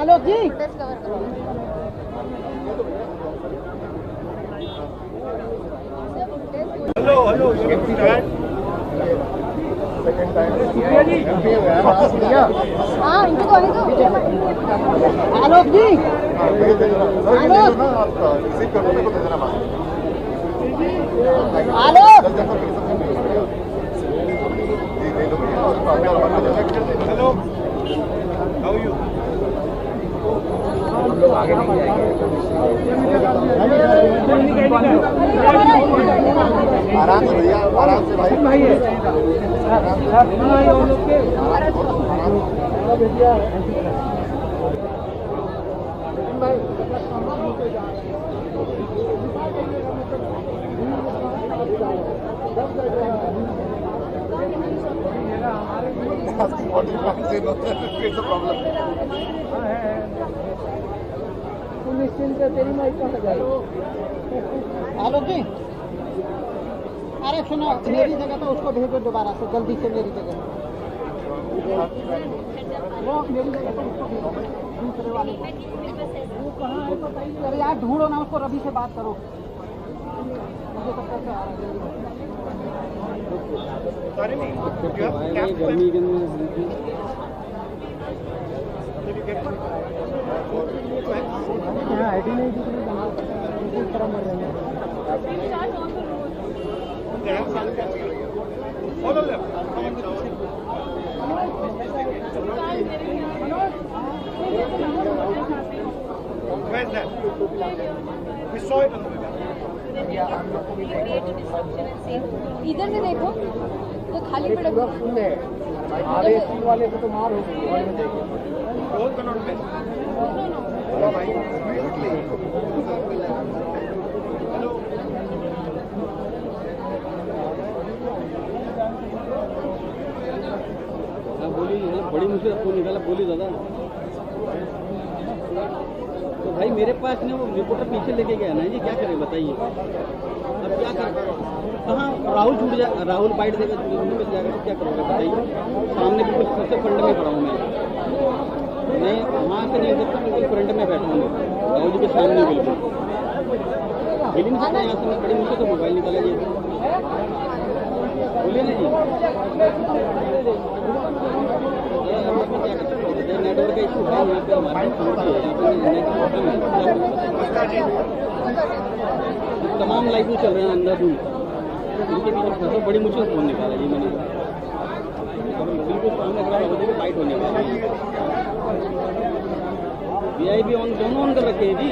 आलोक जी hello hello हाँ इनको आलोक जी आलोक hello how you हम लोग आगे नहीं जाएंगे। आराम से भैया, आराम से भाई। आलोक जी अरे सुनो मेरी जगह तो उसको भेजो दोबारा से जल्दी से मेरी जगह वो मेरी जगह तो उसको भेजो दूसरे वाले को वो कहाँ है बताइए अरे यार ढूंढो ना उसको रवि से बात करो मुझे सब कैसे आ रहा है आईडी नहीं दिख रही इस तरह मर रहे हैं Where's that? We saw it on the video. इधर से देखो तो खाली पड़ा आधे वाले को तो मार हो गई Both cannot miss. Hello, bhai. Hello. बोली बड़ी मुश्किल फोन निकाला बोली दादा तो भाई मेरे पास ने वो रिपोर्टर पीछे लेके गया ना जी क्या करें बताइए अब क्या करें कहाँ राहुल छूट जाए राहुल बाइट देगा निकल जाएगा तो क्या करोगे बताइए सामने बिल्कुल सबसे फ्रंट में खड़ा हूँ मैं वहाँ से नहीं सकता बिल्कुल फ्रंट में बैठा हूँ राहुल जी के सामने बिल्कुल हिल नहीं सकता यहाँ से मैं बड़ी मुश्किल से मोबाइल निकाला जी बोलिए ना जी नेटवर्क का इशू है यहाँ पे हमारे तमाम लाइव चल रहे हैं अंदर दूर इनके पीछे फंसा बड़ी मुश्किल फोन निकाला जी मैंने बिल्कुल सामने खड़ा होकर फाइट होने वाला VIP ऑन दोनों ऑन कर रखे हैं जी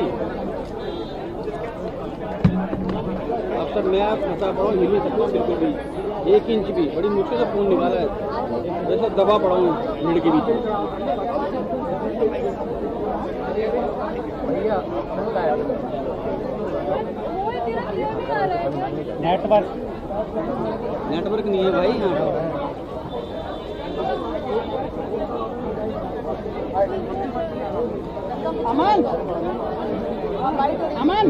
अब सर मैं आप फंसा पड़ा हूँ हिल नहीं सकता बिल्कुल भी 1 इंच भी बड़ी मुश्किल से फोन निकाला है जैसा दबा पड़ा हूँ भीड़ के बीच नेटवर्क नहीं है भाई यहाँ पर अमन अमन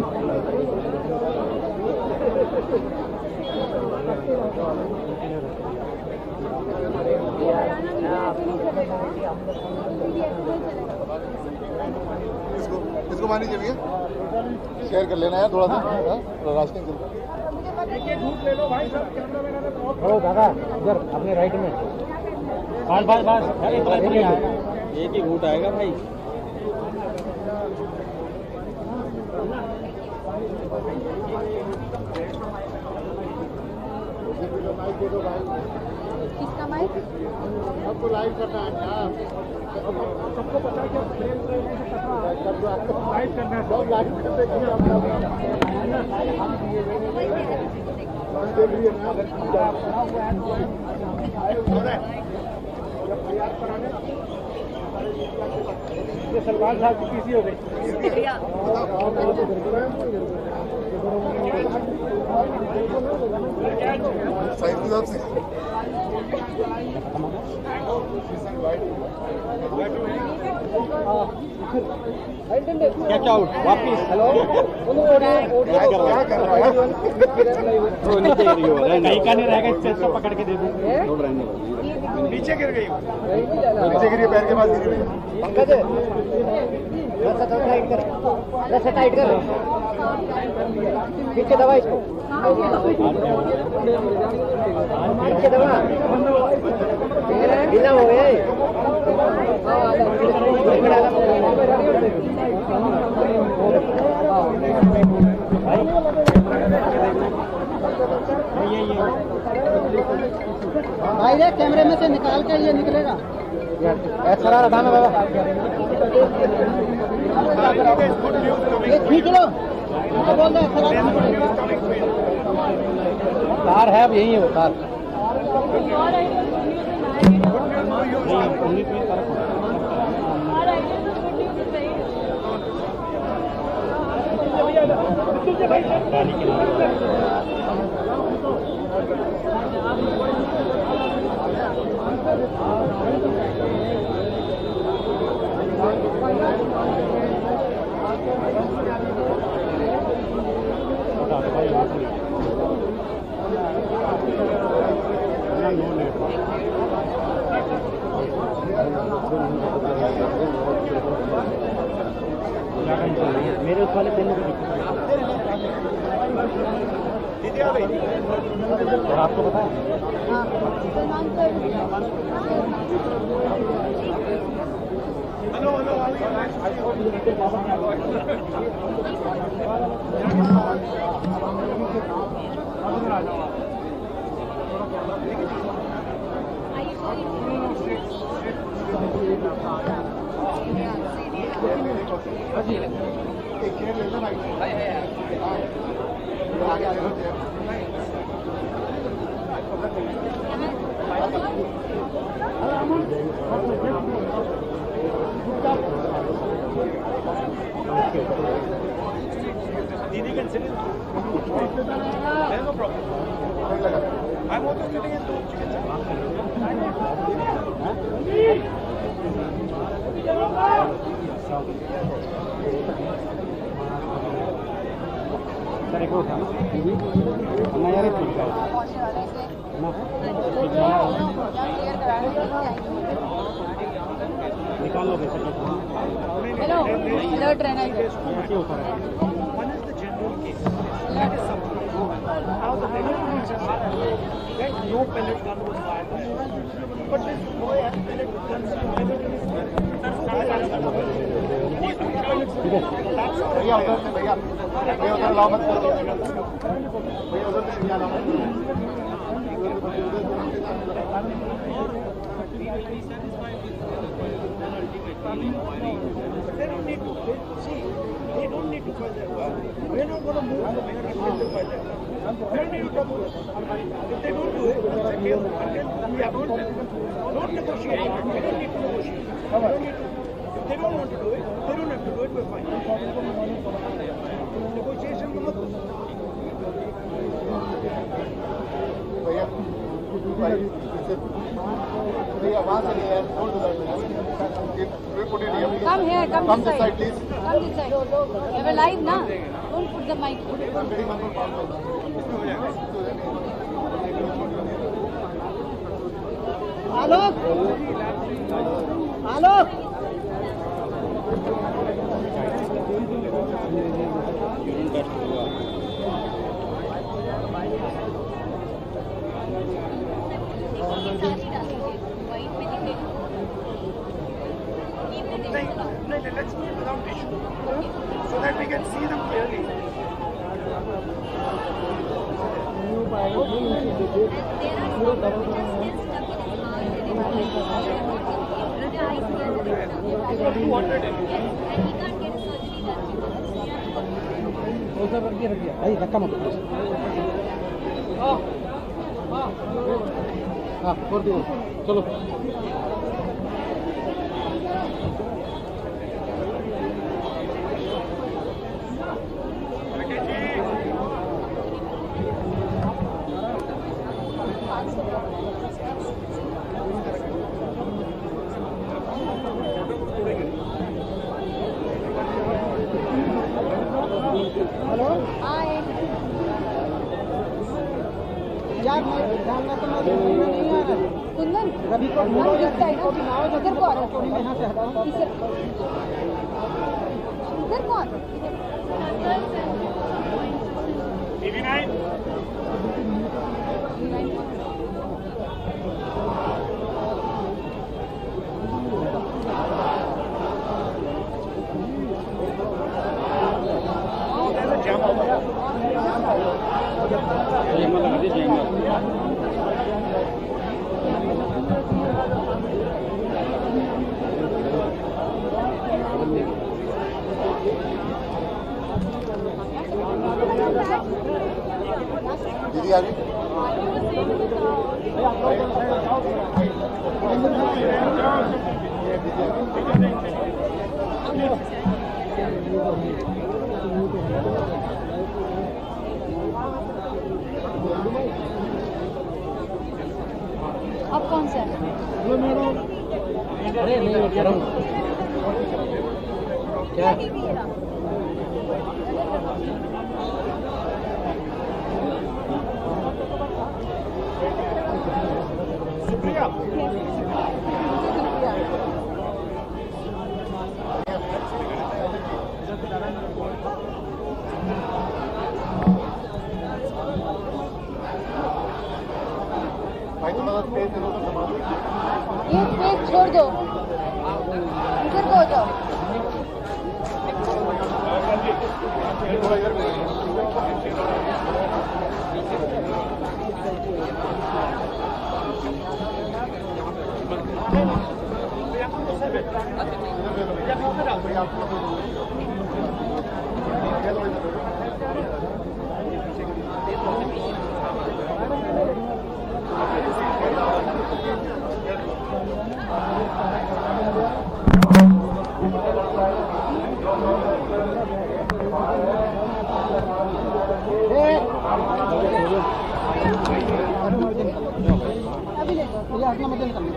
इसको मानी चलिए शेयर कर लेना है थोड़ा सा रास्ते में दादा इधर अपने राइट में बस एक ही घूट आएगा भाई किसका माइक सबको लाइव करना है सबको पता है कि लाइव करना है सब लाइव करते ये सलमान साहब की पीसी हो गई साइज के हिसाब से क्या आउट वापिस हेलो क्या कर रहा है नीचे गिर गई कहीं का नहीं रहेगा इससे इसको पकड़ के दे दूं छोड़ रहने नीचे गिर गई नीचे गिरी पैर के पास गिरी हुई पंकज रस्सा टाइट कर पीछे दबा इसको पीछे दबा ढीला हो गया भाई रे कैमरे में से निकाल के ये निकलेगा ऐसा रखा ना बाबा ये खींच लो बोल दो कार है अब यही है वो कार मेरे उस वाले पेन और आपको पता है हेलो हेलो एक चेयर ले लो भाई आगे ले लो चेयर दीदी can sit in. There's no problem. I'm also sitting in two chickens. Sir एक वो था ना यार ठीक है ना निकाल लो बेटा हेलो अलर्ट रहना है ऐसे होता है One is the general case. That is something. Now the medical reasons are that no pellet gun was fired. But this boy had pellet guns. भैया उधर से भैया भैया उधर अलाउ मत करो भैया उधर से अलाउ मत करो They don't need to see. They don't need to fight that war. We're not going to move the mayor to fight that war. They don't need to do it. If they don't do it, then we are don't negotiate. We don't need to negotiate. We don't need to. If they don't want to do it, they don't have to do it. We're fine. Negotiation को मत भैया भैया वहाँ से नहीं है छोड़ दो Come here, come Come this this side. side, please. Come this side. You're live, na? Don't put the mic. Alok Alok Let's do it without issue, so that we can see them clearly. भाई धक्का मत हाँ कर दो चलो यार मैं ध्यान में तो नहीं आ रहा। कुंदन रवि को ढूंढो यार, दिखता है ना इधर को आ रहा थोड़ी मैं यहाँ से हटाऊँ। इधर को आ दीदी आ गई। अब कौन सा है? अरे नहीं मैं कह रहा हूँ क्या भाई थोड़ा स्पेस दे दो तो संभाल लो। ये पेज छोड़ दो, इधर को हो जाओ। थोड़ा इधर अभी ले लो, ये अपना मदद कर लो।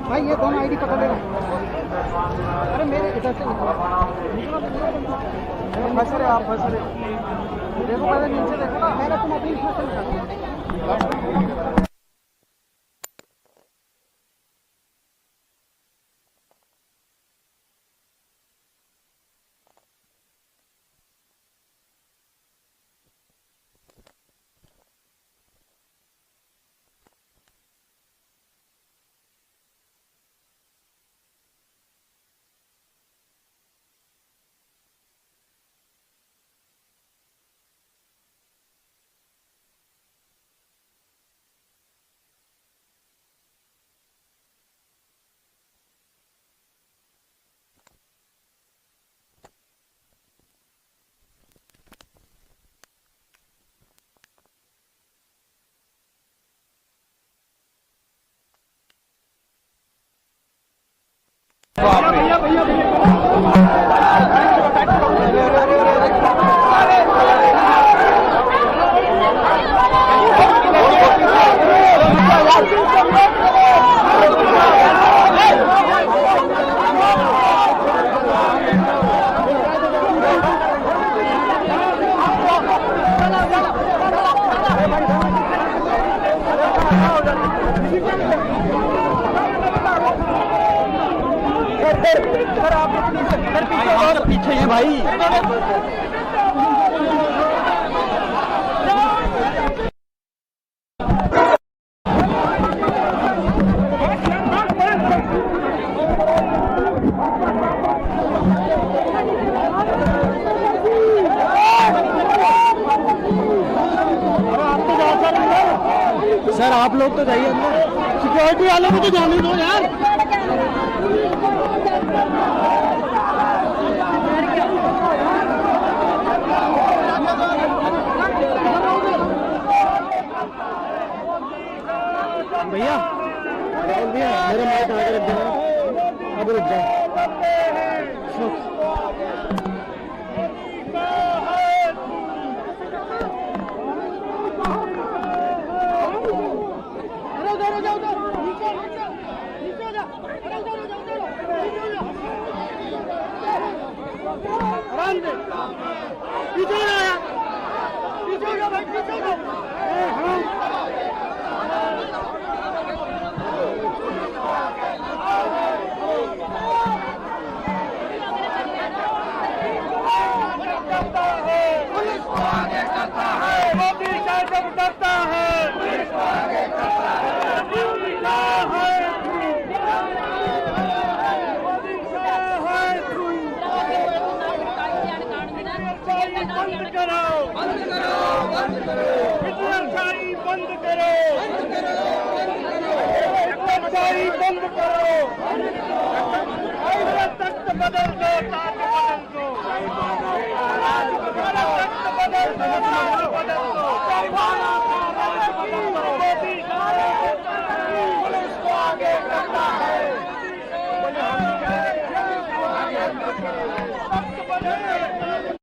भाई ये दोनों आईडी पकड़ ले। अरे मेरे इधर से फंस रहे आप, फंस रहे। देखो पहले नीचे देखो ना, मैंने तुम अपनी इसमें से निकालो। पीछे है भाई। सर आप लोग तो जाइए अंदर, सिक्योरिटी वालों को तो जाने दो यार। भैया राहुल भैया मेरे माइक आगे रख देना, अब रुक जाओ। पीछे हो यार, पीछे हो भाई, पीछे हो। पुलिस को आगे करता है, मोदी शासन डरता है, पुलिस को आगे करता है, मोदी शाह है, मोदी शाह है, बंद करो, बंद करो, बंद करो, हिटलरशाही बंद करो, हिटलरशाही बंद करो, तख्त बदल दो, ताज बदल दो, तख्त बदल दो, ताज बदल दो, मोदी पुलिस को आगे करता है, तख्त बदल दो।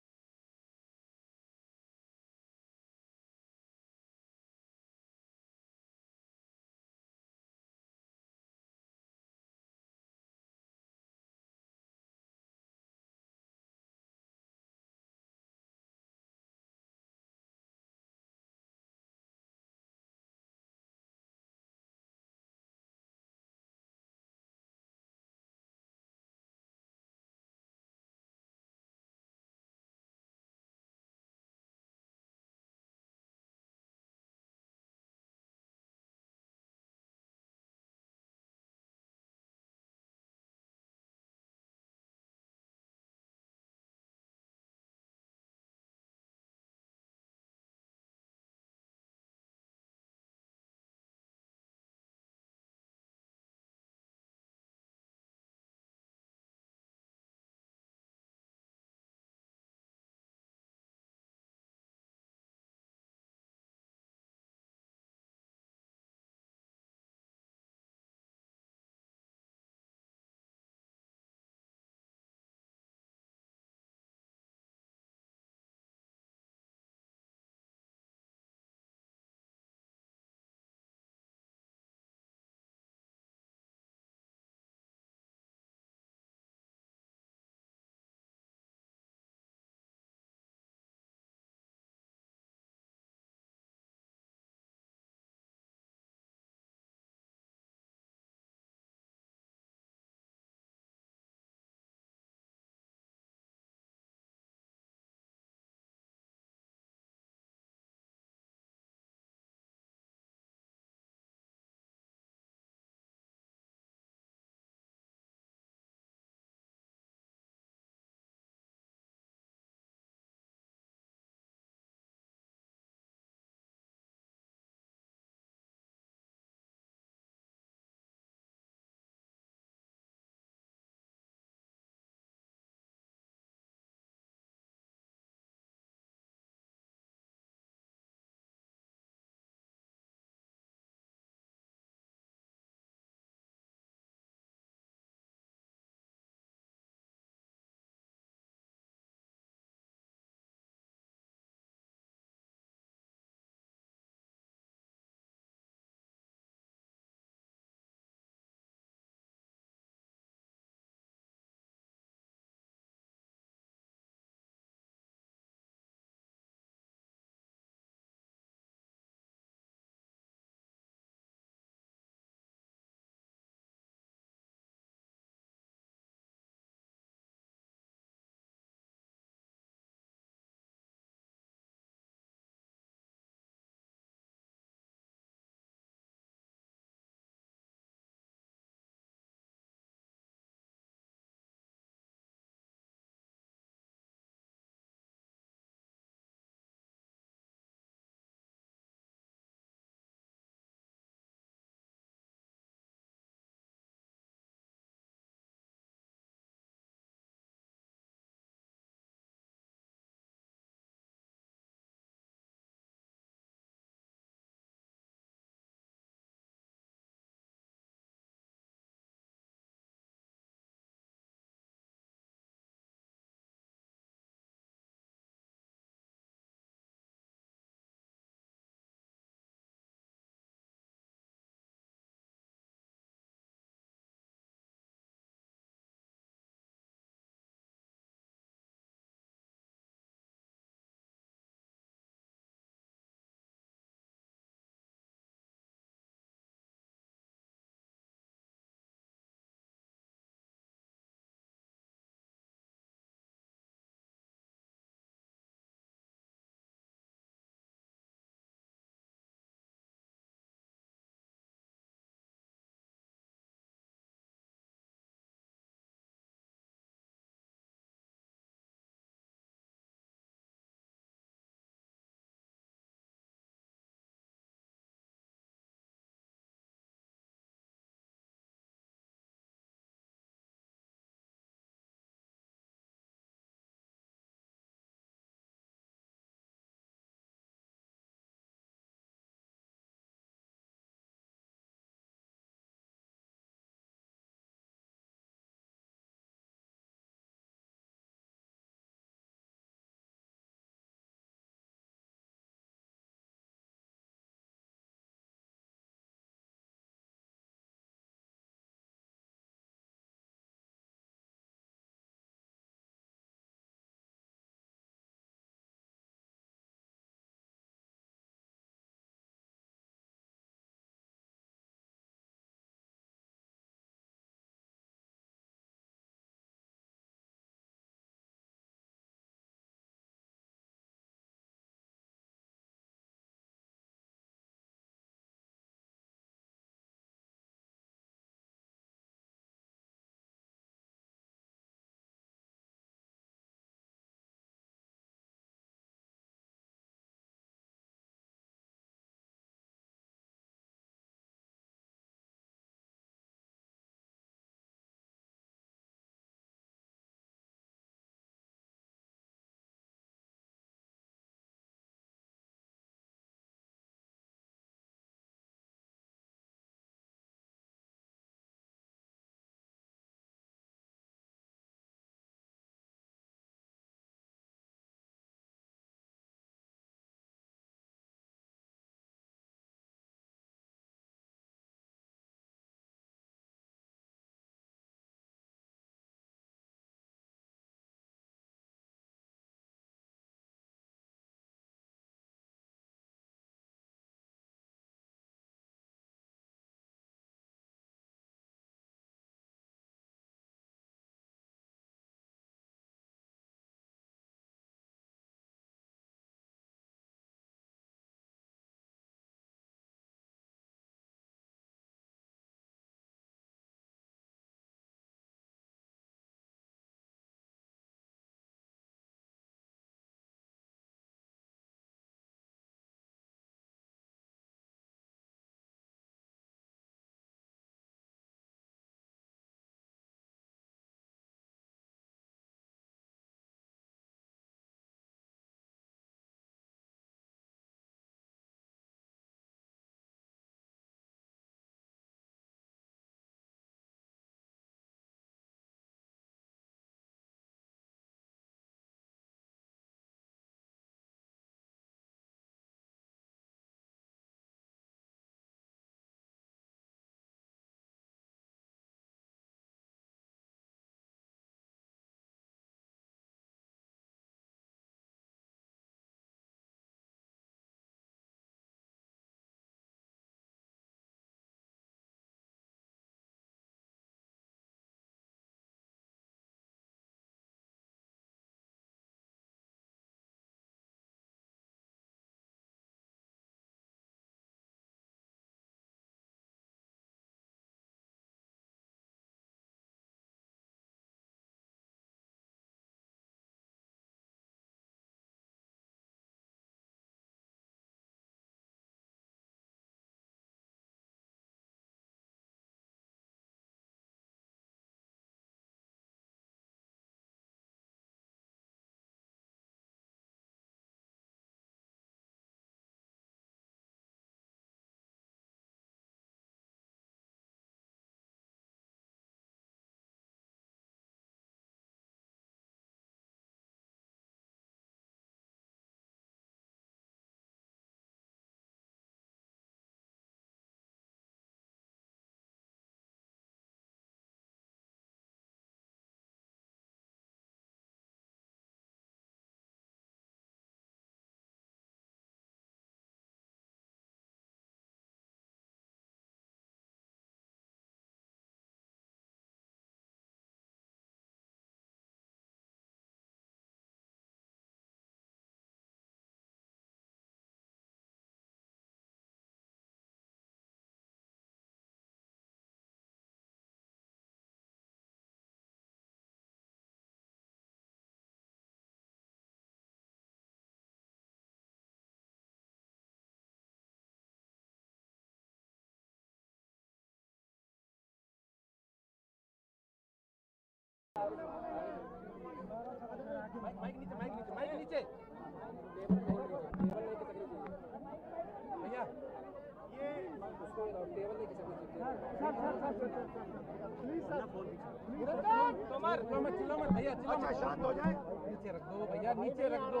अच्छा शांत हो जाए। नीचे रख दो भैया, नीचे रख दो।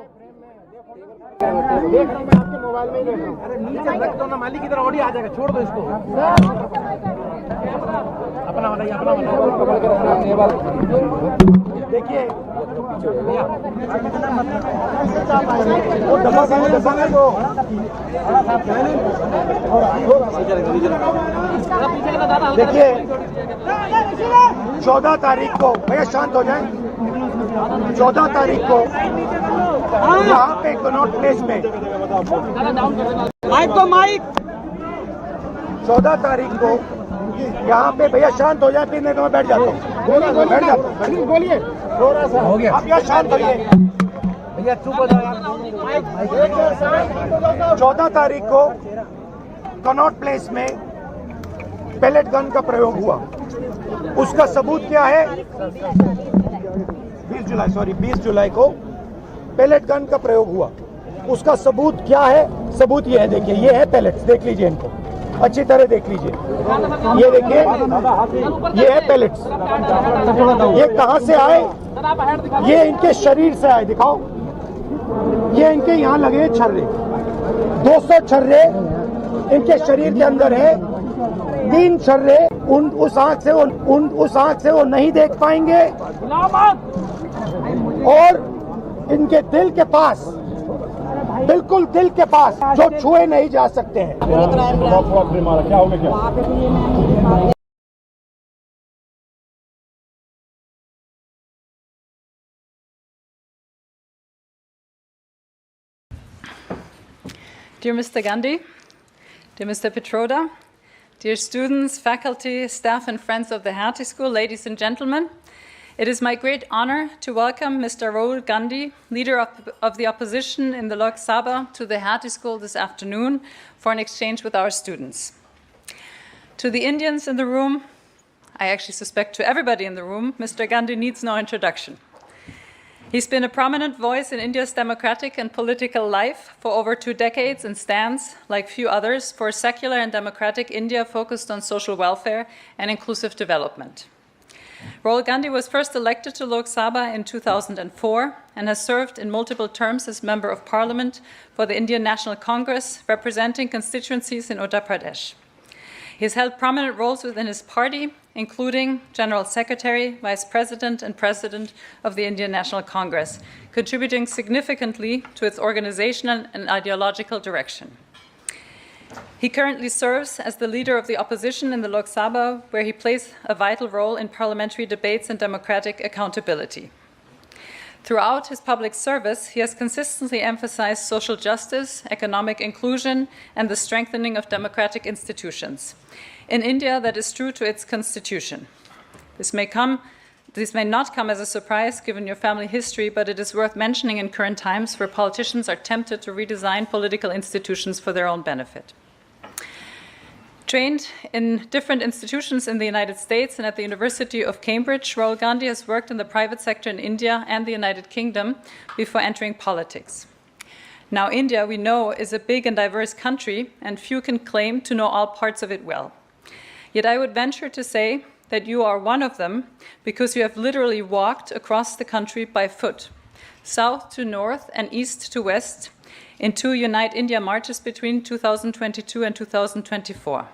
देख रहा हूँ मैं आपके मोबाइल में ही देख रहा हूँ। अरे नीचे रख दो ना, मालिक इधर ऑडियो आ जाएगा, छोड़ दो इसको। अपना वाला, अपना वाला। देखिए वो दबा वो देखिए 14 तारीख को, भैया शांत हो जाए, 14 तारीख को यहाँ पे कनॉट प्लेस में माइक को माइक 14 तारीख को यहाँ पे, भैया शांत हो जाए, फिर नहीं तो मैं बैठ जाता हूँ, बैठ जाता हूँ। बोलिए थोड़ा सा हो गया। आप यहाँ शांत होइए। भैया चुप हो जाओ यार। 14 तारीख को कनॉट प्लेस में पेलेट गन का प्रयोग हुआ। उसका सबूत क्या है? 20 जुलाई को पेलेट गन का प्रयोग हुआ। उसका सबूत क्या है? सबूत ये है, देखिए ये है पेलेट्स, देख लीजिए इनको अच्छी तरह देख लीजिए। ये देखिए ये है पेलेट्स। ये कहां से आए? ये इनके शरीर से आए, दिखाओ। ये इनके यहाँ लगे छर्रे, 200 छर्रे इनके शरीर के अंदर है। 3 छर्रे उस आंख से वो नहीं देख पाएंगे, और इनके दिल के पास, बिल्कुल दिल के पास, जो छुए नहीं जा सकते हैं। क्या हो गया? Dear Mr. Gandhi, dear Mr. Petroda, dear students, faculty, staff and friends of the Hertie School, ladies and gentlemen, it is my great honor to welcome Mr. Rahul Gandhi, leader of the opposition in the Lok Sabha, to the Hertie School this afternoon for an exchange with our students. To the Indians in the room, I actually suspect to everybody in the room, Mr. Gandhi needs no introduction. He's been a prominent voice in India's democratic and political life for over 2 decades and stands, like few others, for a secular and democratic India focused on social welfare and inclusive development. Rahul Gandhi was first elected to Lok Sabha in 2004 and has served in multiple terms as Member of Parliament for the Indian National Congress, representing constituencies in Uttar Pradesh. He's held prominent roles within his party, including General Secretary, Vice President, and President of the Indian National Congress, contributing significantly to its organizational and ideological direction. He currently serves as the leader of the opposition in the Lok Sabha, where he plays a vital role in parliamentary debates and democratic accountability. Throughout his public service, he has consistently emphasized social justice, economic inclusion, and the strengthening of democratic institutions. In India, that is true to its constitution. This may not come as a surprise given your family history, but it is worth mentioning in current times where politicians are tempted to redesign political institutions for their own benefit. Trained in different institutions in the United States and at the University of Cambridge, Rahul Gandhi has worked in the private sector in India and the United Kingdom before entering politics. Now, India, we know, is a big and diverse country, and few can claim to know all parts of it well. Yet I would venture to say that you are one of them because you have literally walked across the country by foot, south to north and east to west, in 2 Unite India marches between 2022 and 2024.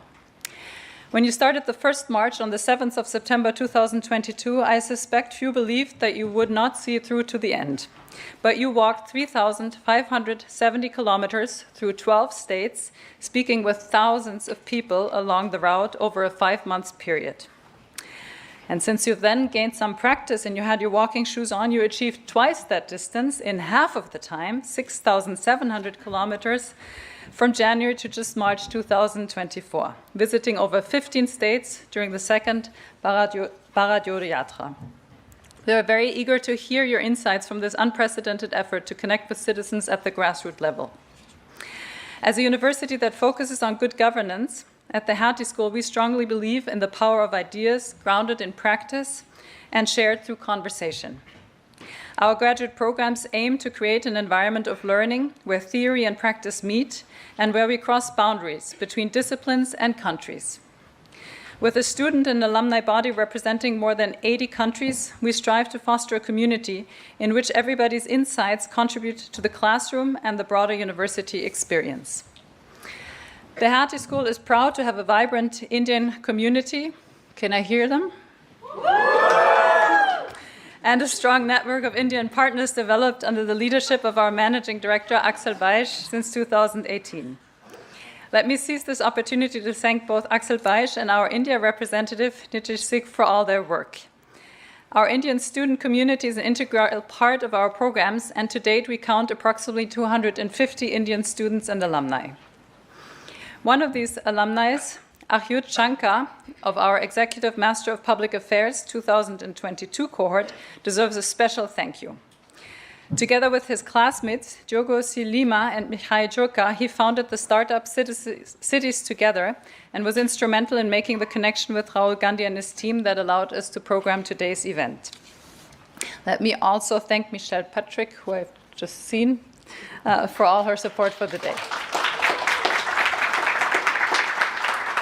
When you started the first march on the 7th of September 2022, I suspect few believed that you would not see it through to the end. But you walked 3,570 kilometers through 12 states, speaking with thousands of people along the route over a 5-month period. And since you've then gained some practice and you had your walking shoes on, you achieved twice that distance in half of the time, 6,700 kilometers, from January to just March 2024, visiting over 15 states during the second Bharat Jodho Yatra. We are very eager to hear your insights from this unprecedented effort to connect with citizens at the grassroots level. As a university that focuses on good governance, at the Hertie School, we strongly believe in the power of ideas grounded in practice and shared through conversation. Our graduate programs aim to create an environment of learning where theory and practice meet and where we cross boundaries between disciplines and countries. With a student and alumni body representing more than 80 countries, we strive to foster a community in which everybody's insights contribute to the classroom and the broader university experience. The Hertie School is proud to have a vibrant Indian community. Can I hear them? And a strong network of Indian partners developed under the leadership of our Managing Director, Axel Beisch, since 2018. Let me seize this opportunity to thank both Axel Beisch and our India representative, Nitish Sikh, for all their work. Our Indian student community is an integral part of our programs, and to date we count approximately 250 Indian students and alumni. One of these alumni, Achyut Shankar, of our Executive Master of Public Affairs 2022 cohort, deserves a special thank you. Together with his classmates, Diogo C. Lima and Mihai Joka, he founded the startup Cities Together and was instrumental in making the connection with Rahul Gandhi and his team that allowed us to program today's event. Let me also thank Michelle Patrick, who I've just seen, for all her support for the day.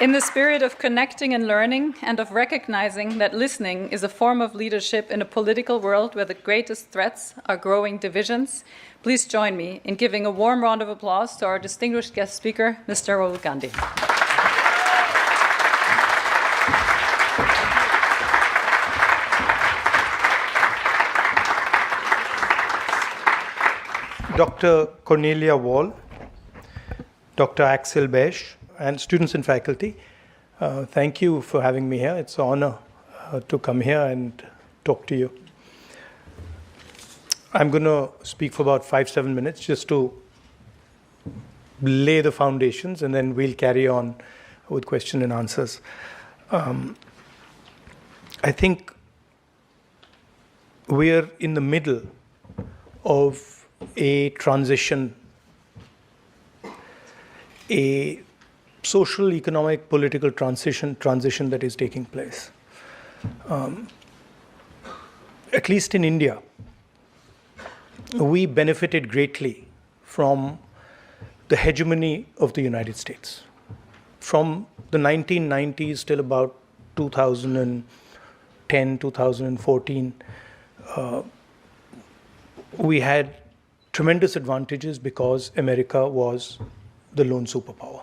In the spirit of connecting and learning and of recognizing that listening is a form of leadership in a political world where the greatest threats are growing divisions, please join me in giving a warm round of applause to our distinguished guest speaker, Mr. Rahul Gandhi. Dr. Cornelia Wall, Dr. Axel Beisch, and students and faculty, thank you for having me here. It's an honor to come here and talk to you. I'm going to speak for about 5-7 minutes just to lay the foundations, and then we'll carry on with question and answers. I think we're in the middle of a transition, a social, economic, political transition that is taking place. At least in India, we benefited greatly from the hegemony of the United States. From the 1990s till about 2010, 2014, we had tremendous advantages because America was the lone superpower.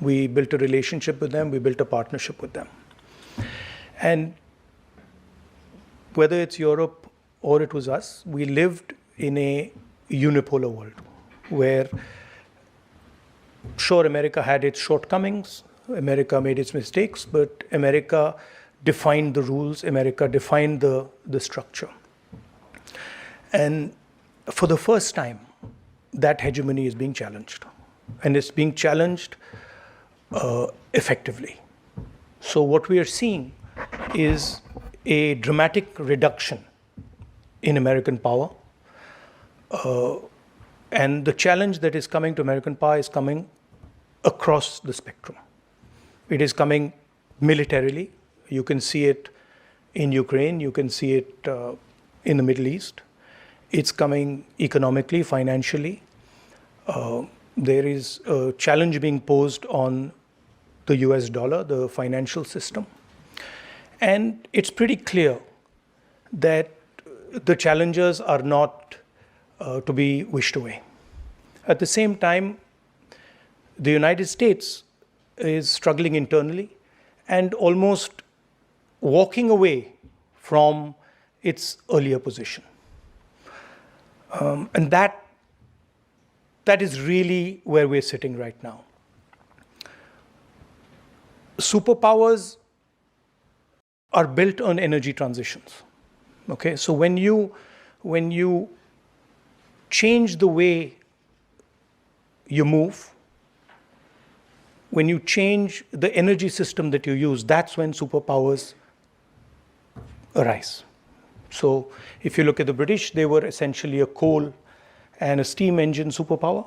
We built a relationship with them, we built a partnership with them. And whether it's Europe or it was us, we lived in a unipolar world where, sure, America had its shortcomings, America made its mistakes, but America defined the rules, America defined the structure. And for the first time, that hegemony is being challenged. And it's being challenged effectively. So what we are seeing is a dramatic reduction in American power. And the challenge that is coming to American power is coming across the spectrum. It is coming militarily. You can see it in Ukraine. You can see it in the Middle East. It's coming economically, financially. There is a challenge being posed on the US dollar, the financial system. And it's pretty clear that the challenges are not to be wished away. At the same time, the United States is struggling internally and almost walking away from its earlier position. And that is really where we're sitting right now. Superpowers are built on energy transitions. Okay, so when you change the way you move, when you change the energy system that you use, that's when superpowers arise. So if you look at the British, they were essentially a coal and a steam engine superpower.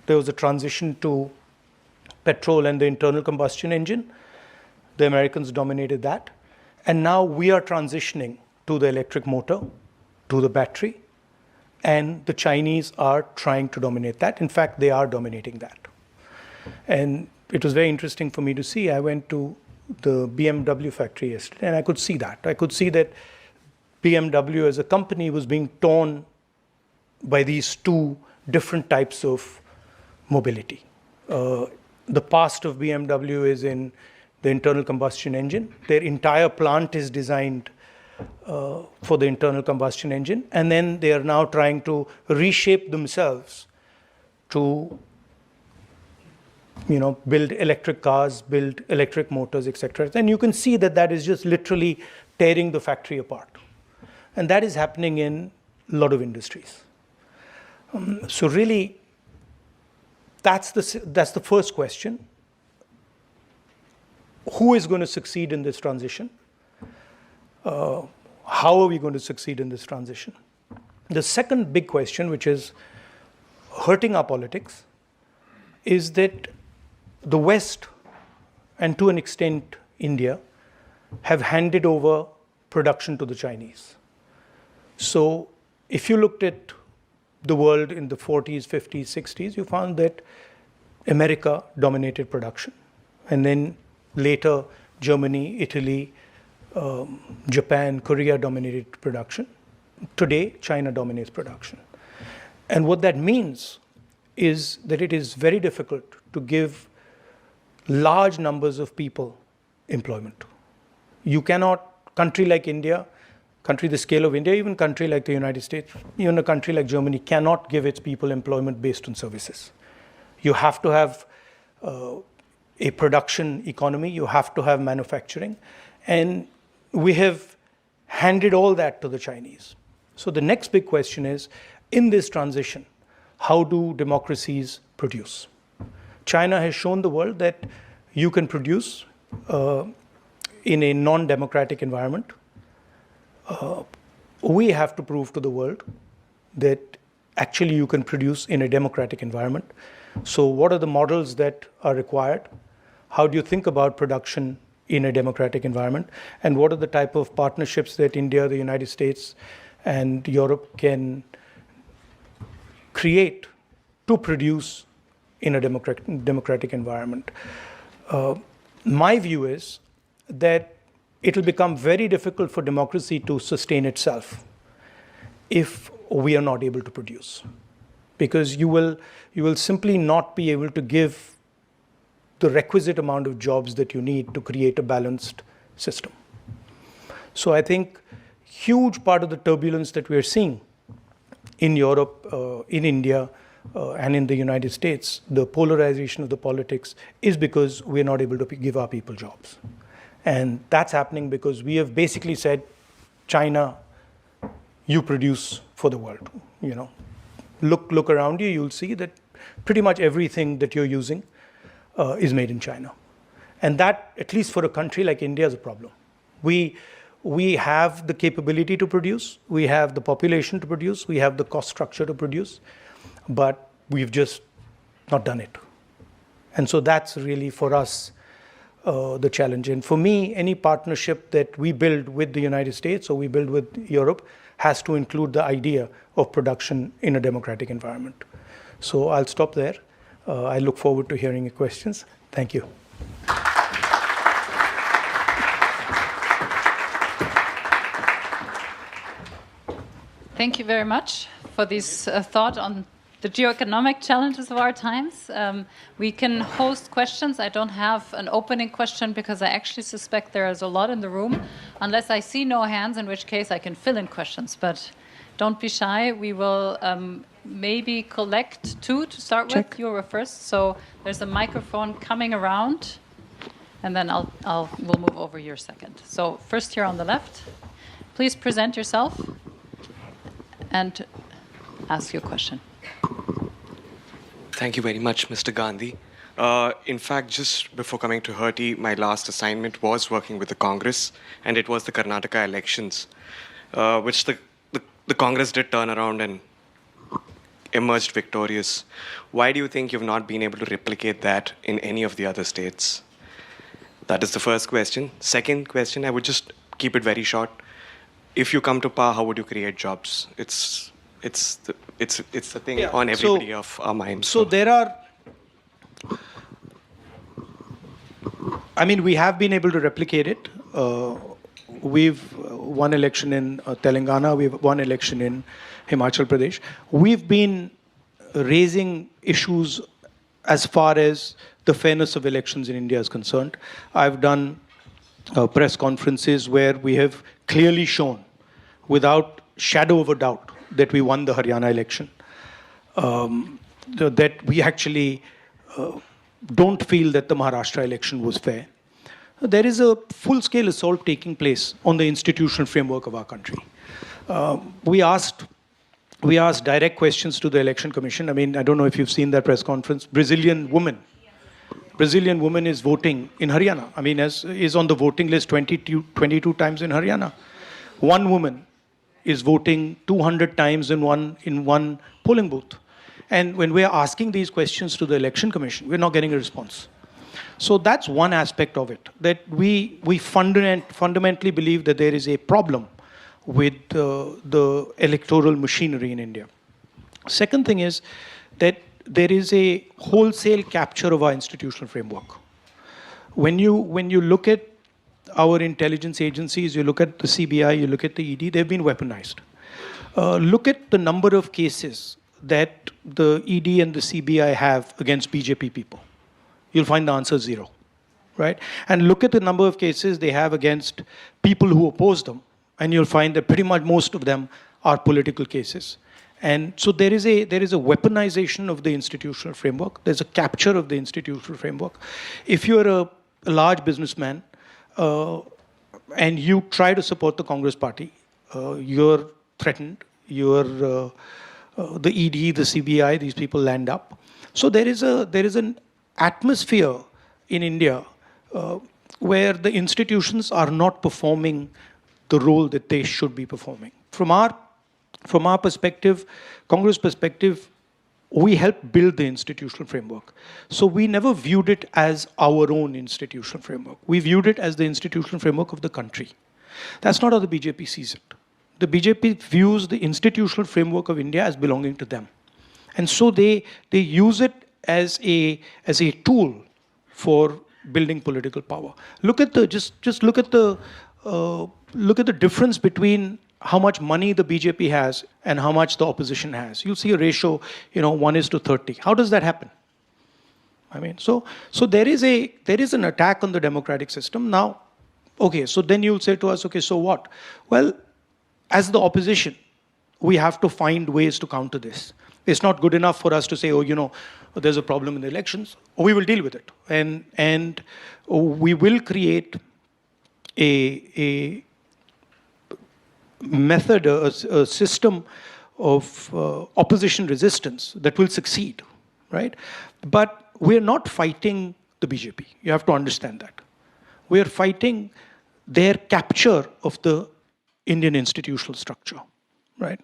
There was a transition to petrol and the internal combustion engine. The Americans dominated that. And now we are transitioning to the electric motor, to the battery, and the Chinese are trying to dominate that. In fact, they are dominating that. And it was very interesting for me to see. I went to the BMW factory yesterday, and I could see that. I could see that BMW as a company was being torn by these two different types of mobility. The past of BMW is in the internal combustion engine. Their entire plant is designed for the internal combustion engine, and then they are now trying to reshape themselves to build electric cars, build electric motors, etc. And you can see that that is just literally tearing the factory apart. And that is happening in a lot of industries. So really, that's the first question. Who is going to succeed in this transition? How are we going to succeed in this transition? The second big question, which is hurting our politics, is that the West, and to an extent India, have handed over production to the Chinese. So if you looked at the world in the 40s, 50s, 60s, you found that America dominated production. And then later, Germany, Italy, Japan, Korea dominated production. Today, China dominates production. And what that means is that it is very difficult to give large numbers of people employment. You cannot, country like India, country the scale of India, even country like the United States, even a country like Germany cannot give its people employment based on services. You have to have a production economy, you have to have manufacturing, and we have handed all that to the Chinese. So the next big question is, in this transition, how do democracies produce? China has shown the world that you can produce in a non-democratic environment. We have to prove to the world that actually you can produce in a democratic environment. So what are the models that are required? How do you think about production in a democratic environment? And what are the type of partnerships that India, the United States, and Europe can create to produce in a democratic environment? My view is that it will become very difficult for democracy to sustain itself if we are not able to produce. Because you will simply not be able to give the requisite amount of jobs that you need to create a balanced system. So I think huge part of the turbulence that we are seeing in Europe, in India, and in the United States, the polarization of the politics is because we're not able to give our people jobs. And that's happening because we have basically said, China, you produce for the world. Look around you, you'll see that pretty much everything that you're using is made in China. And that, at least for a country like India, is a problem. We have the capability to produce, we have the population to produce, we have the cost structure to produce, but we've just not done it. And so that's really for us the challenge. And for me, any partnership that we build with the United States or we build with Europe has to include the idea of production in a democratic environment. So I'll stop there. I look forward to hearing your questions. Thank you. Thank you very much for this thought on the geoeconomic challenges of our times. We can host questions. I don't have an opening question because I actually suspect there is a lot in the room, unless I see no hands, in which case I can fill in questions. But don't be shy. We will maybe collect two to start with. You were first. So there's a microphone coming around, and then we'll move over here second. So first here on the left, please present yourself and ask your question. Thank you very much, Mr. Gandhi. In fact, just before coming to Hertie, my last assignment was working with the Congress, and it was the Karnataka elections, which the Congress did turn around and emerged victorious. Why do you think you've not been able to replicate that in any of the other states? That is the first question. Second question, I would just keep it very short. If you come to power, how would you create jobs? It's the thing on everybody of our minds. So there are, I mean, we have been able to replicate it. We've won election in Telangana. We've won election in Himachal Pradesh. We've been raising issues as far as the fairness of elections in India is concerned. I've done press conferences where we have clearly shown, without shadow of a doubt, that we won the Haryana election. That we actually don't feel that the Maharashtra election was fair. There is a full-scale assault taking place on the institutional framework of our country. We asked direct questions to the Election Commission. I mean, I don't know if you've seen that press conference. Brazilian woman is voting in Haryana. I mean, is on the voting list 22 times in Haryana. One woman is voting 200 times in one polling booth. And when we are asking these questions to the Election Commission, we're not getting a response. So that's one aspect of it, that we fundamentally believe that there is a problem with the electoral machinery in India. Second thing is that there is a wholesale capture of our institutional framework. When you look at our intelligence agencies, you look at the CBI, you look at the ED, they've been weaponized. Look at the number of cases that the ED and the CBI have against BJP people. You'll find the answer 0, right? And look at the number of cases they have against people who oppose them, and you'll find that pretty much most of them are political cases. And so there is a weaponization of the institutional framework. There's a capture of the institutional framework. If you're a large businessman and you try to support the Congress party, you're threatened. The ED, the CBI, these people land up. So there is an atmosphere in India where the institutions are not performing the role that they should be performing. From our perspective, Congress perspective, we helped build the institutional framework. So we never viewed it as our own institutional framework. We viewed it as the institutional framework of the country. That's not how the BJP sees it. The BJP views the institutional framework of India as belonging to them. And so they use it as a tool for building political power. Look at look at the difference between how much money the BJP has and how much the opposition has. You'll see a ratio, 1:30. How does that happen? I mean, so there is an attack on the democratic system. Now, okay, so then you'll say to us, okay, so what? Well, as the opposition, we have to find ways to counter this. It's not good enough for us to say, there's a problem in the elections. We will deal with it. And we will create a method, a system of opposition resistance that will succeed, right? But we're not fighting the BJP. You have to understand that. We're fighting their capture of the Indian institutional structure, right?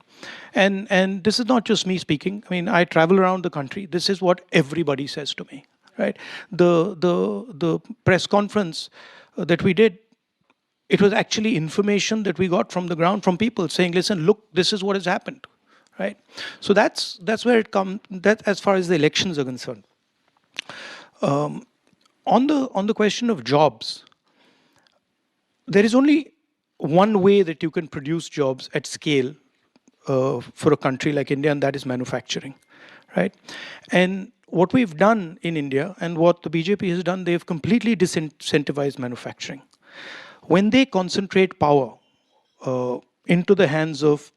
And this is not just me speaking. I mean, I travel around the country. This is what everybody says to me, right? The press conference that we did, it was actually information that we got from the ground, from people saying, listen, look, this is what has happened, right? So that's where it comes, that as far as the elections are concerned. On the question of jobs, there is only one way that you can produce jobs at scale for a country like India, and that is manufacturing, right? And what we've done in India and what the BJP has done, they've completely disincentivized manufacturing. When they concentrate power into the hands of,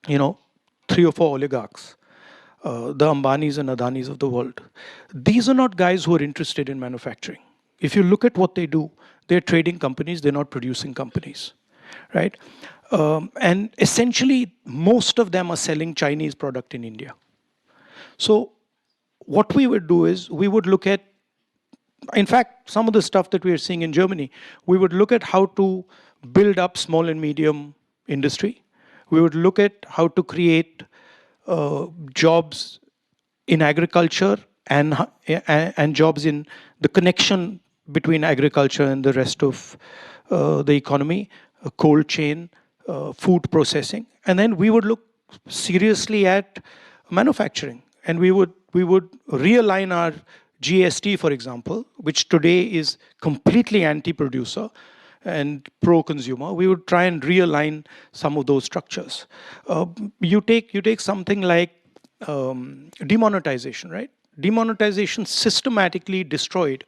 3 or 4 oligarchs, the Ambanis and Adanis of the world, these are not guys who are interested in manufacturing. If you look at what they do, they're trading companies, they're not producing companies, right? And essentially, most of them are selling Chinese product in India. So what we would do is, we would look at, in fact, some of the stuff that we are seeing in Germany, we would look at how to build up small and medium industry. We would look at how to create jobs in agriculture and jobs in the connection between agriculture and the rest of the economy. cold chain, food processing, and then we would look seriously at manufacturing, and we would realign our GST, for example, which today is completely anti-producer and pro-consumer. We would try and realign some of those structures. You take something like demonetization, right? Demonetization systematically destroyed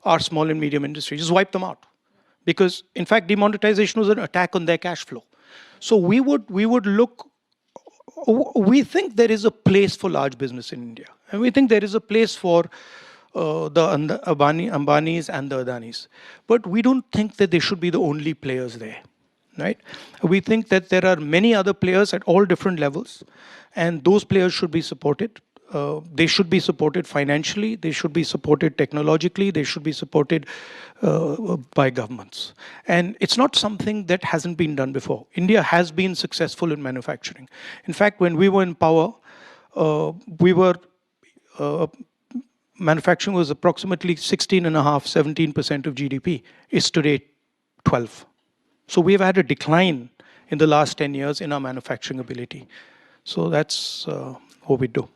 our small and medium industry, just wiped them out. Because, in fact, demonetization was an attack on their cash flow. So we would look, we think there is a place for large business in India. And we think there is a place for the Ambanis and the Adanis. But we don't think that they should be the only players there, right? We think that there are many other players at all different levels, and those players should be supported. They should be supported financially, they should be supported technologically, they should be supported by governments. And it's not something that hasn't been done before. India has been successful in manufacturing. In fact, when we were in power, manufacturing was approximately 16.5%, 17% of GDP. It's today 12%. So we've had a decline in the last 10 years in our manufacturing ability. So that's what we do.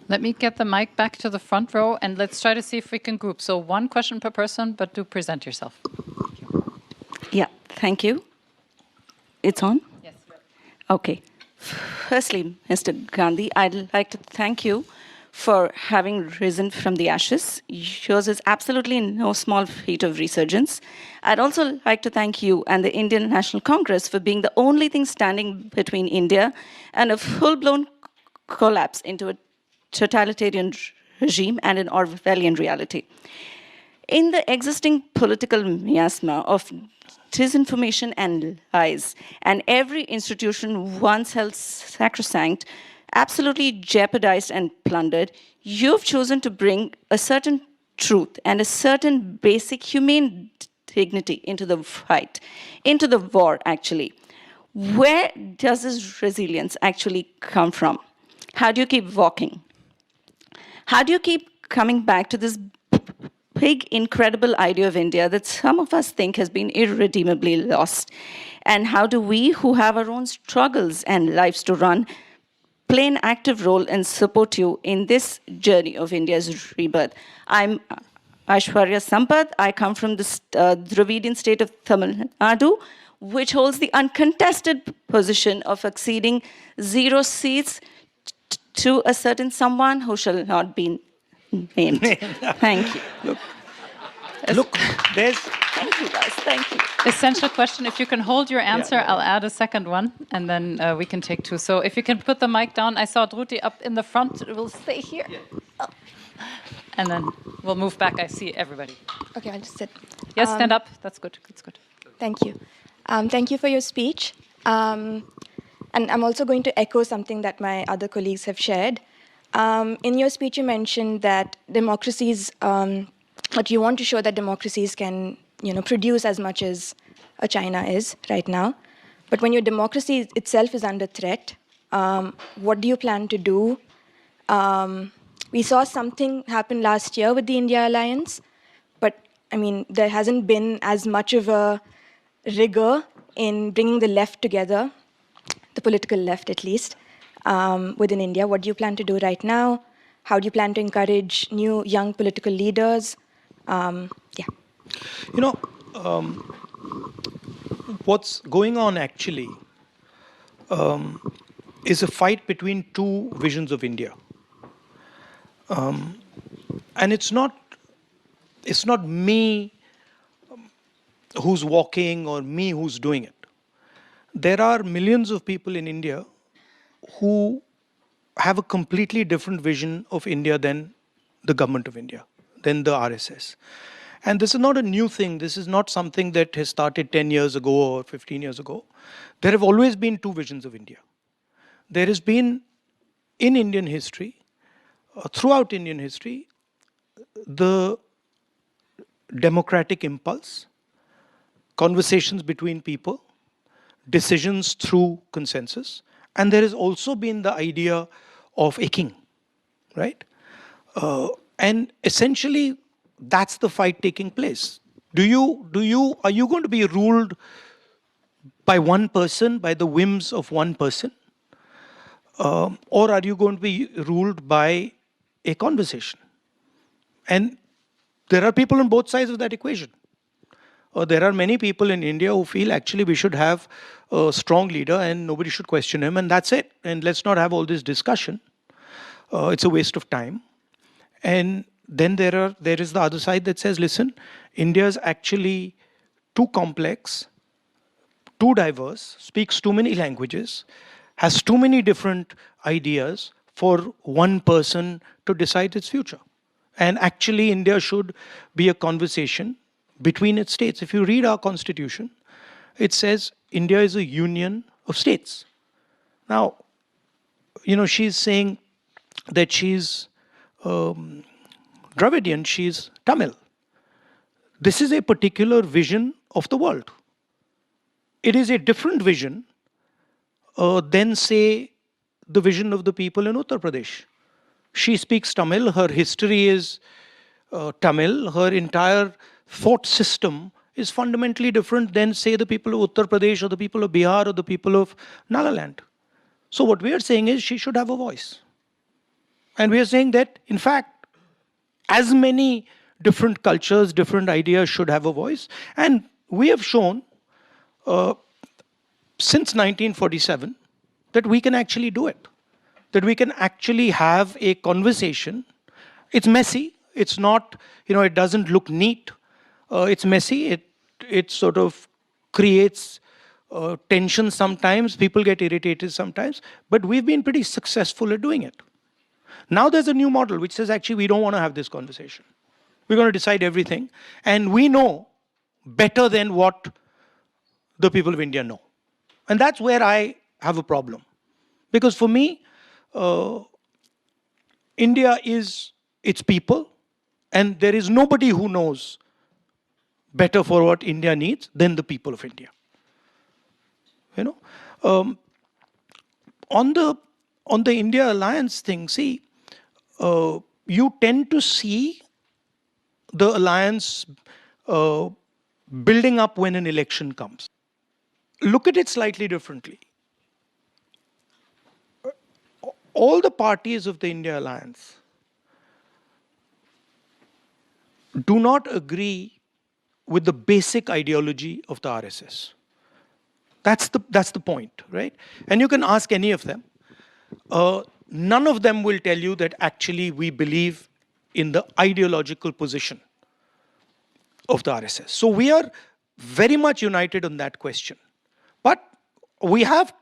Let me get the mic back to the front row, and let's try to see if we can group. So one question per person, but do present yourself. Yeah, thank you. It's on? Yes. Okay. Firstly, Mr. Gandhi, I'd like to thank you for having risen from the ashes. Yours is absolutely no small feat of resurgence. I'd also like to thank you and the Indian National Congress for being the only thing standing between India and a full-blown collapse into a totalitarian regime and an Orwellian reality. In the existing political miasma of disinformation and lies, and every institution once held sacrosanct, absolutely jeopardized and plundered, you've chosen to bring a certain truth and a certain basic humane dignity into the fight, into the war, actually. Where does this resilience actually come from? How do you keep walking? How do you keep coming back to this big, incredible idea of India that some of us think has been irredeemably lost? And how do we, who have our own struggles and lives to run, play an active role and support you in this journey of India's rebirth? I'm Aishwarya Sampath. I come from the Dravidian state of Tamil Nadu, which holds the uncontested position of acceding 0 seats to a certain someone who shall not be named. Thank you. Look, there's... Thank you, guys. Thank you. Essential question. If you can hold your answer, I'll add a second one, and then we can take two. So if you can put the mic down. I saw Druti up in the front. We'll stay here. Oh. And then we'll move back. I see everybody. Okay, I'll just sit. Yes, stand up. That's good. That's good. Thank you. Thank you for your speech. And I'm also going to echo something that my other colleagues have shared. In your speech, you mentioned that democracies, that you want to show that democracies can, produce as much as China is right now. But when your democracy itself is under threat, what do you plan to do? We saw something happen last year with the India alliance, but there hasn't been as much of a rigor in bringing the left together, the political left at least, within India. What do you plan to do right now? How do you plan to encourage new young political leaders? What's going on actually is a fight between two visions of India. And it's not me who's walking or me who's doing it. There are millions of people in India who have a completely different vision of India than the government of India, than the RSS. And this is not a new thing. This is not something that has started 10 years ago or 15 years ago. There have always been two visions of India. There has been, in Indian history, throughout Indian history, the democratic impulse, conversations between people, decisions through consensus, and there has also been the idea of a king, right? And essentially, that's the fight taking place. Are you going to be ruled by one person, by the whims of one person? Or are you going to be ruled by a conversation? And there are people on both sides of that equation. There are many people in India who feel actually we should have a strong leader and nobody should question him, and that's it. And let's not have all this discussion. It's a waste of time. And then there is the other side that says, listen, India is actually too complex, too diverse, speaks too many languages, has too many different ideas for one person to decide its future. And actually, India should be a conversation between its states. If you read our constitution, it says India is a union of states. Now, she's saying that she's Dravidian, she's Tamil. This is a particular vision of the world. It is a different vision than, say, the vision of the people in Uttar Pradesh. She speaks Tamil, her history is Tamil, her entire thought system is fundamentally different than, say, the people of Uttar Pradesh or the people of Bihar or the people of Nagaland. So what we are saying is she should have a voice. And we are saying that, in fact, as many different cultures, different ideas should have a voice. And we have shown since 1947 that we can actually do it. That we can actually have a conversation. It's messy. It's not, it doesn't look neat. It's messy. It sort of creates tension sometimes. People get irritated sometimes. But we've been pretty successful at doing it. Now there's a new model which says, actually, we don't want to have this conversation. We're going to decide everything. And we know better than what the people of India know. And that's where I have a problem. Because for me, India is its people. And there is nobody who knows better for what India needs than the people of India. On the India alliance thing, see, you tend to see the alliance building up when an election comes. Look at it slightly differently. All the parties of the India alliance do not agree with the basic ideology of the RSS. That's the point, right? And you can ask any of them. None of them will tell you that actually we believe in the ideological position of the RSS. So we are very much united on that question. But we have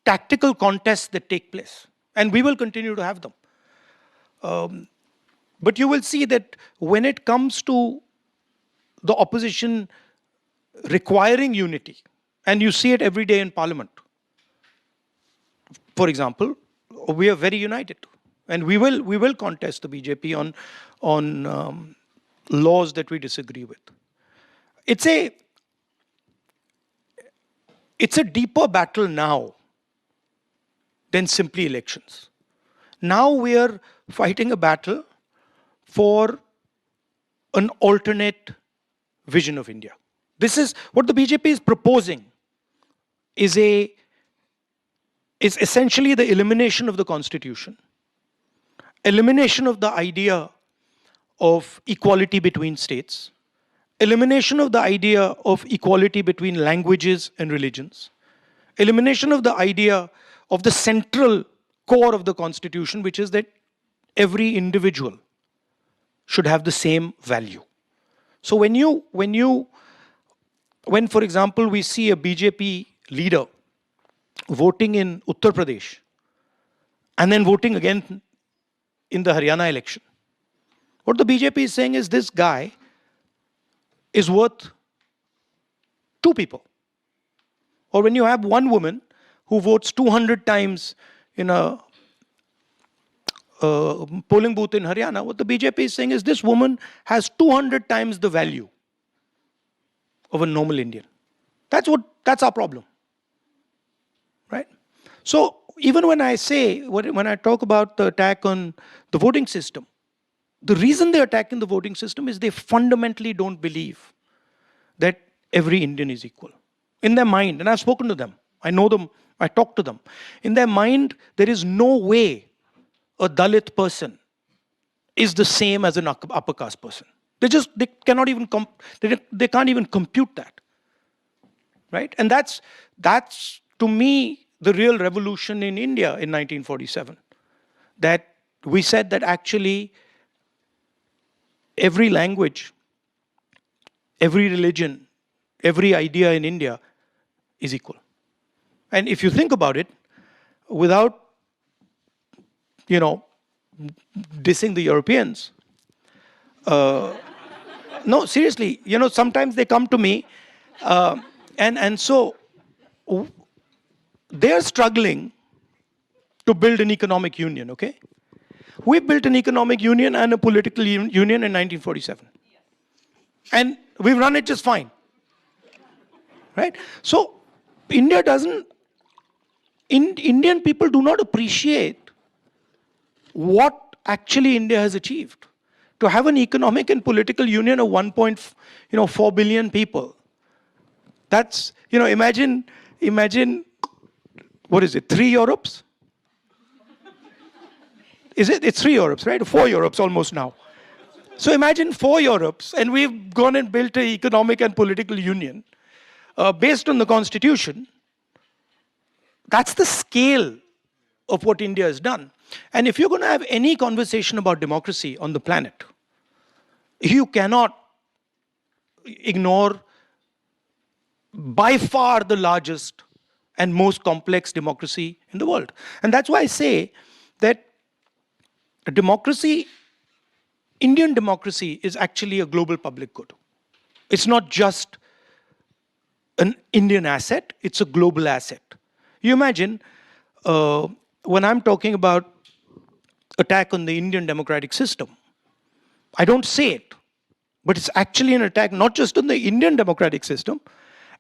tactical contests that take place. And we will continue to have them. But you will see that when it comes to the opposition requiring unity, and you see it every day in Parliament, for example, we are very united. And we will contest the BJP on laws that we disagree with. It's a deeper battle now than simply elections. Now we are fighting a battle for an alternate vision of India. This is what the BJP is proposing, is essentially the elimination of the constitution, elimination of the idea of equality between states, elimination of the idea of equality between languages and religions, elimination of the idea of the central core of the constitution, which is that every individual should have the same value. So when, for example, we see a BJP leader voting in Uttar Pradesh and then voting again in the Haryana election, what the BJP is saying is this guy is worth two people. Or when you have one woman who votes 200 times in a polling booth in Haryana, what the BJP is saying is this woman has 200 times the value of a normal Indian. That's our problem, right? So even when I talk about the attack on the voting system, the reason they're attacking the voting system is they fundamentally don't believe that every Indian is equal. In their mind, and I've spoken to them, I know them, I talk to them. In their mind, there is no way a Dalit person is the same as an upper caste person. They cannot even they can't even compute that, right? And that's to me the real revolution in India in 1947. That we said that actually every language, every religion, every idea in India is equal. And if you think about it, without, dissing the Europeans, no, seriously, sometimes they come to me, and so they're struggling to build an economic union, okay? We built an economic union and a political union in 1947. And we've run it just fine, right? So India doesn't, Indian people do not appreciate what actually India has achieved. To have an economic and political union of 1.4 billion people. That's, imagine, what is it, 3 Europes? It's 3 Europes, right? 4 Europes almost now. So imagine 4 Europes, and we've gone and built an economic and political union based on the constitution. That's the scale of what India has done. And if you're going to have any conversation about democracy on the planet, you cannot ignore by far the largest and most complex democracy in the world. And that's why I say that democracy, Indian democracy, is actually a global public good. It's not just an Indian asset, it's a global asset. You imagine, when I'm talking about attack on the Indian democratic system, I don't say it, but it's actually an attack not just on the Indian democratic system,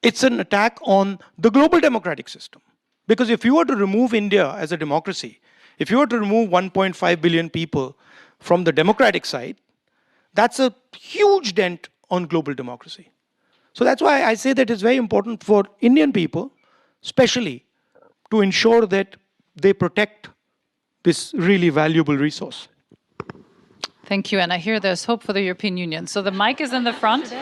it's an attack on the global democratic system. Because if you were to remove India as a democracy, if you were to remove 1.5 billion people from the democratic side, that's a huge dent on global democracy. So that's why I say that it's very important for Indian people, especially, to ensure that they protect this really valuable resource. Thank you. And I hear there's hope for the European Union. So the mic is in the front,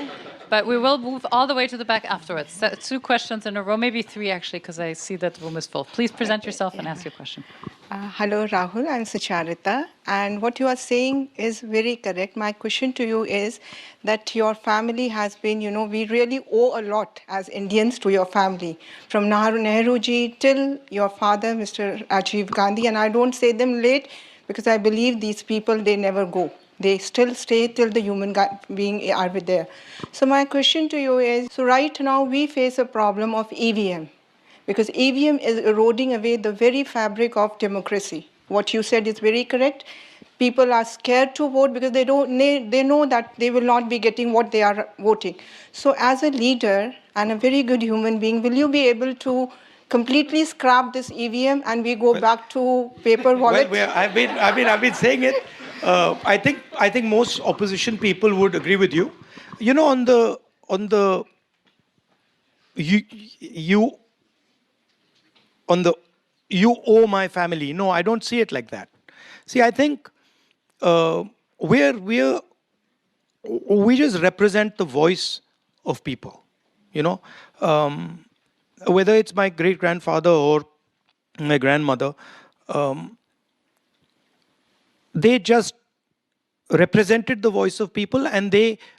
but we will move all the way to the back afterwards. 2 questions in a row, maybe 3 actually, because I see that the room is full. Please present yourself and ask your question. Hello, Rahul. I'm Sucharita. And what you are saying is very correct. My question to you is that your family has been, we really owe a lot as Indians to your family. From Nehru ji till your father, Mr. Rajiv Gandhi. And I don't say them late because I believe these people, they never go. They still stay till the human being are there. So my question to you is, so right now we face a problem of EVM. Because EVM is eroding away the very fabric of democracy. What you said is very correct. People are scared to vote because they know that they will not be getting what they are voting. So as a leader and a very good human being, will you be able to completely scrap this EVM and we go back to paper wallet? Well, I've been saying it. I think most opposition people would agree with you. You owe my family. No, I don't see it like that. See, I think we just represent the voice of people. Whether it's my great-grandfather or my grandmother, they just represented the voice of people, and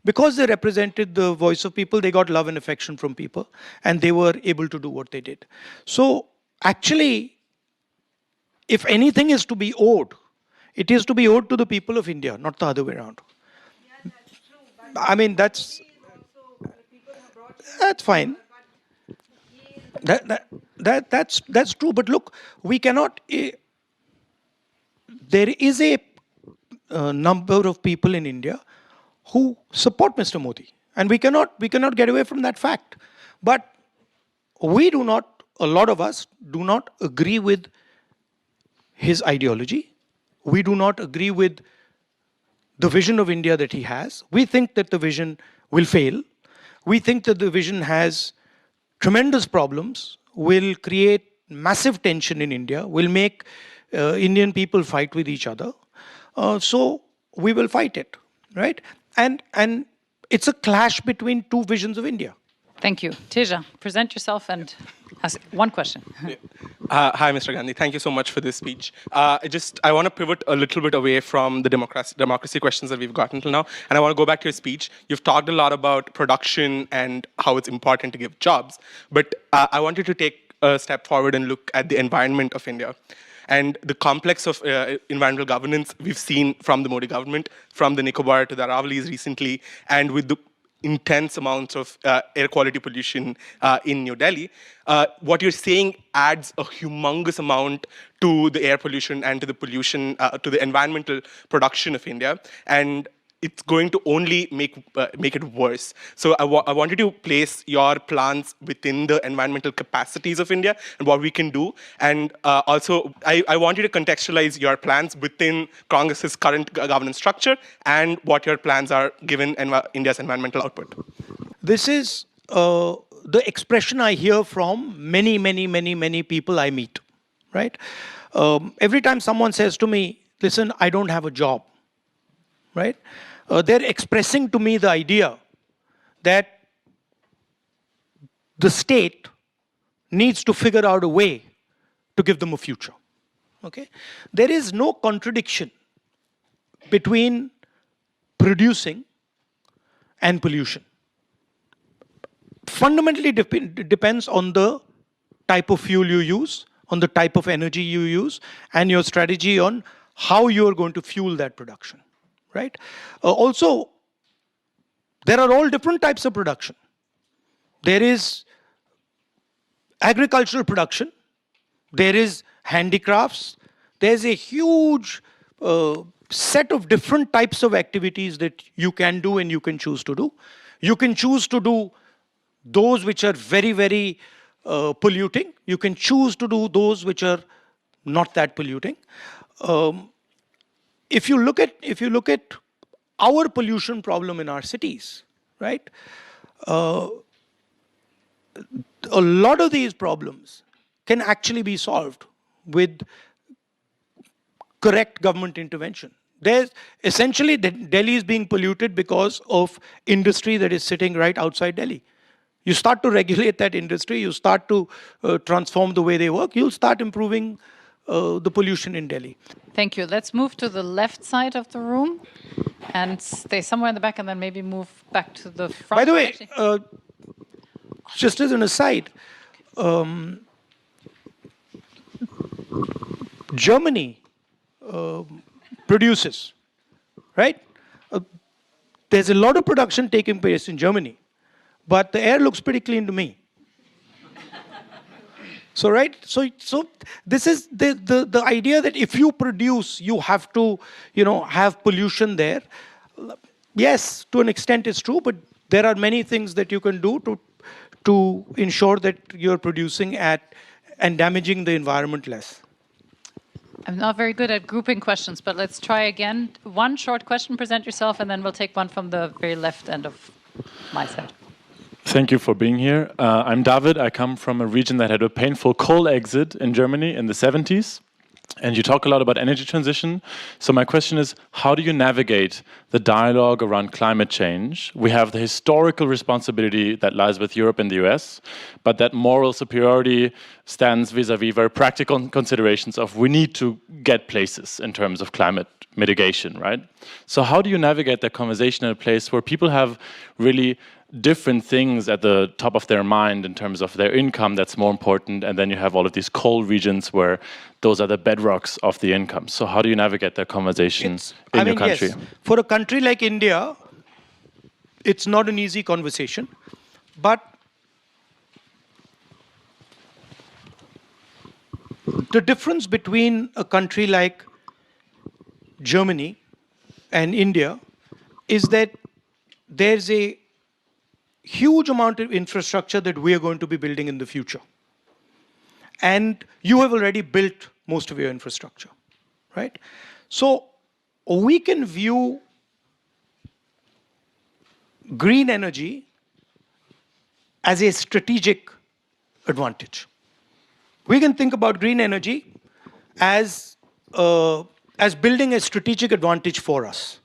because they represented the voice of people, they got love and affection from people, and they were able to do what they did. So actually, if anything is to be owed, it is to be owed to the people of India, not the other way around. Yeah, that's true. I mean, that's fine. That's true. But look, we cannot. There is a number of people in India who support Mr. Modi, and we cannot get away from that fact. But we do not. A lot of us do not agree with his ideology. We do not agree with the vision of India that he has. We think that the vision will fail. We think that the vision has tremendous problems, will create massive tension in India, will make Indian people fight with each other. So we will fight it, right? And it's a clash between two visions of India. Thank you. Teja, present yourself and ask one question. Hi, Mr. Gandhi. Thank you so much for this speech. I want to pivot a little bit away from the democracy questions that we've gotten till now, and I want to go back to your speech. You've talked a lot about production and how it's important to give jobs, but I want you to take a step forward and look at the environment of India. And the complex of environmental governance we've seen from the Modi government, from the Nicobar to the Aravallis recently, and with the intense amounts of air quality pollution in New Delhi, what you're saying adds a humongous amount to the air pollution and to the pollution, to the environmental production of India. And it's going to only make it worse. So I wanted to place your plans within the environmental capacities of India and what we can do. And also, I want you to contextualize your plans within Congress's current governance structure and what your plans are given India's environmental output. This is the expression I hear from many people I meet, right? Every time someone says to me, listen, I don't have a job, right? They're expressing to me the idea that the state needs to figure out a way to give them a future. Okay? There is no contradiction between producing and pollution. Fundamentally depends on the type of fuel you use, on the type of energy you use, and your strategy on how you're going to fuel that production. Right? Also, there are all different types of production. There is agricultural production, there is handicrafts, there's a huge set of different types of activities that you can do and you can choose to do. You can choose to do those which are very polluting. You can choose to do those which are not that polluting. If you look at our pollution problem in our cities, right? A lot of these problems can actually be solved with correct government intervention. There's essentially Delhi is being polluted because of industry that is sitting right outside Delhi. You start to regulate that industry, you start to transform the way they work, you'll start improving the pollution in Delhi. Thank you. Let's move to the left side of the room and stay somewhere in the back and then maybe move back to the front. By the way, just as an aside, Germany produces, right? There's a lot of production taking place in Germany, but the air looks pretty clean to me. So, right? So this is the idea that if you produce, you have to, have pollution there. Yes, to an extent it's true, but there are many things that you can do to ensure that you're producing and damaging the environment less. I'm not very good at grouping questions, but let's try again. One short question, present yourself, and then we'll take one from the very left end of my side. Thank you for being here. I'm David. I come from a region that had a painful coal exit in Germany in the 70s. And you talk a lot about energy transition. So my question is, how do you navigate the dialogue around climate change? We have the historical responsibility that lies with Europe and the US, but that moral superiority stands vis-a-vis very practical considerations of we need to get places in terms of climate mitigation, right? So how do you navigate that conversation in a place where people have really different things at the top of their mind in terms of their income that's more important, and then you have all of these coal regions where those are the bedrocks of the income. So how do you navigate that conversation in your country? Yes. For a country like India, it's not an easy conversation, but the difference between a country like Germany and India is that there's a huge amount of infrastructure that we are going to be building in the future. And you have already built most of your infrastructure, right? So we can view green energy as a strategic advantage. We can think about green energy as building a strategic advantage for us.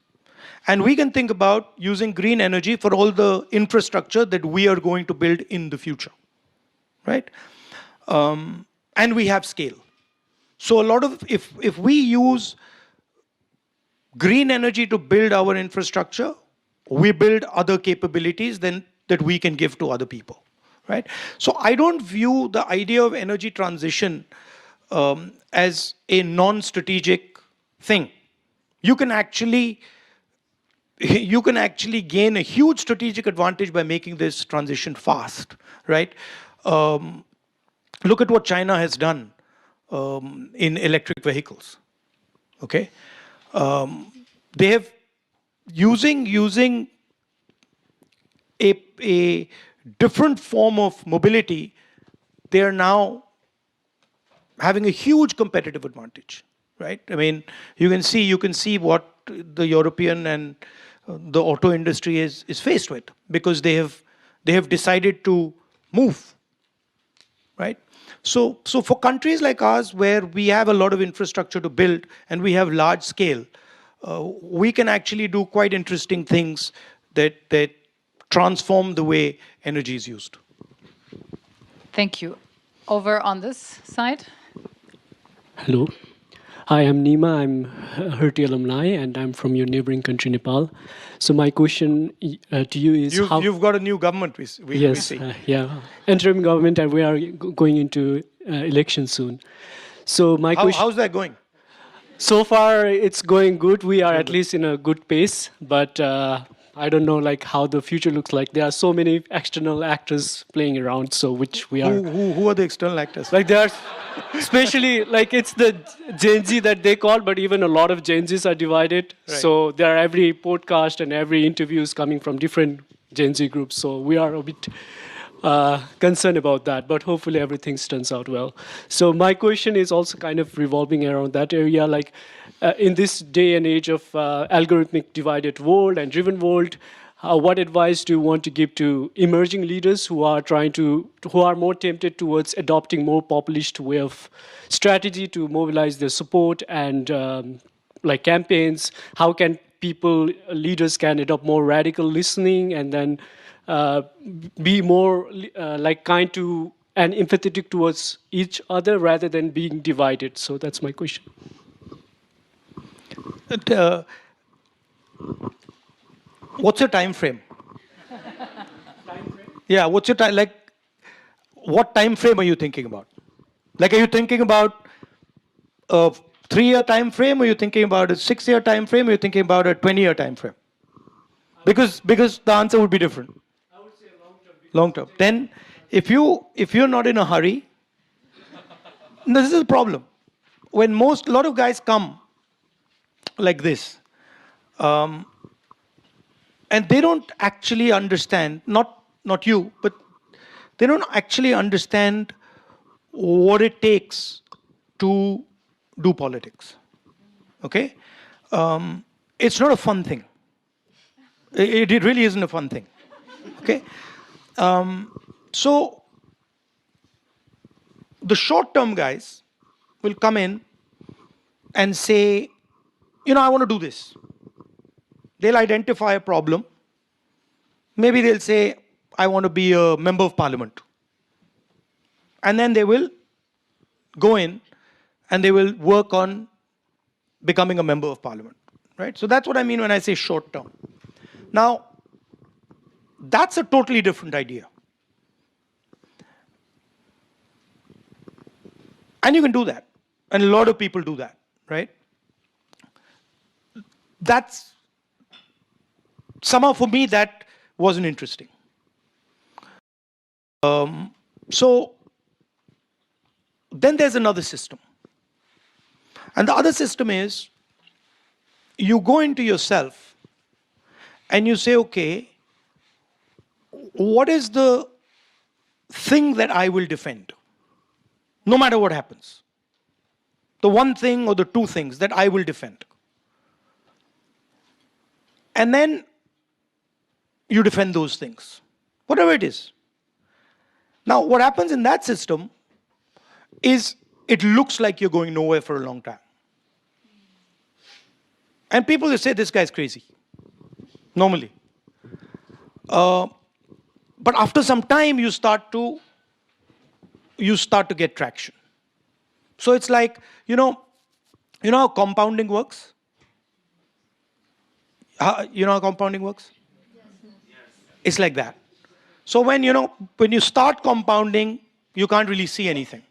And we can think about using green energy for all the infrastructure that we are going to build in the future, right? And we have scale. So a lot of, if we use green energy to build our infrastructure, we build other capabilities then that we can give to other people, right? So I don't view the idea of energy transition as a non-strategic thing. You can actually gain a huge strategic advantage by making this transition fast, right? Look at what China has done in electric vehicles, okay? They have, using a different form of mobility, they are now having a huge competitive advantage, right? I mean, you can see what the European and the auto industry is faced with, because they have decided to move, right? So for countries like ours, where we have a lot of infrastructure to build and we have large scale, we can actually do quite interesting things that transform the way energy is used. Thank you. Over on this side. Hello. Hi, I'm Nima. I'm Herty alumni, and I'm from your neighboring country, Nepal. So my question to you is, you've got a new government, we see. Yeah, interim government, and we are going into election soon. So my question: how's that going? So far, it's going good. We are at least in a good pace, but I don't know like how the future looks like. There are so many external actors playing around, so which we are. Who are the external actors? Like there are, especially like it's the Gen Z that they call, but even a lot of Gen Zs are divided. Right. So there are every podcast and every interview is coming from different Gen Z groups. So we are a bit concerned about that, but hopefully everything turns out well. So my question is also kind of revolving around that area, like. In this day and age of algorithmic divided world and driven world, what advice do you want to give to emerging leaders who are more tempted towards adopting more populist way of strategy to mobilize their support and like campaigns? How can leaders can adopt more radical listening and then be more like kind to and empathetic towards each other rather than being divided? So that's my question. What's your time frame? Yeah, what's your time? Like, what time frame are you thinking about? Like, are you thinking about a 3-year time frame? Are you thinking about a 6-year time frame? Are you thinking about a 20-year time frame? Because the answer would be different. I would say long-term. Long-term. Then, if you're not in a hurry, this is a problem. When a lot of guys come like this, and they don't actually understand, not you, but they don't actually understand what it takes to do politics. Okay? It's not a fun thing. It really isn't a fun thing. Okay? So, the short-term guys will come in and say, I want to do this. They'll identify a problem. Maybe they'll say, I want to be a member of parliament. And then they will go in and they will work on becoming a member of parliament. Right? So that's what I mean when I say short term. Now, that's a totally different idea. And you can do that. And a lot of people do that. Right? That's somehow for me that wasn't interesting. So then there's another system. And the other system is you go into yourself and you say, okay, what is the thing that I will defend? No matter what happens. The one thing or the two things that I will defend. And then you defend those things, whatever it is. Now, what happens in that system is it looks like you're going nowhere for a long time. And people will say, this guy's crazy, normally. But after some time, you start to get traction. So it's like, you know how compounding works? You know how compounding works? It's like that. So when you start compounding, you can't really see anything.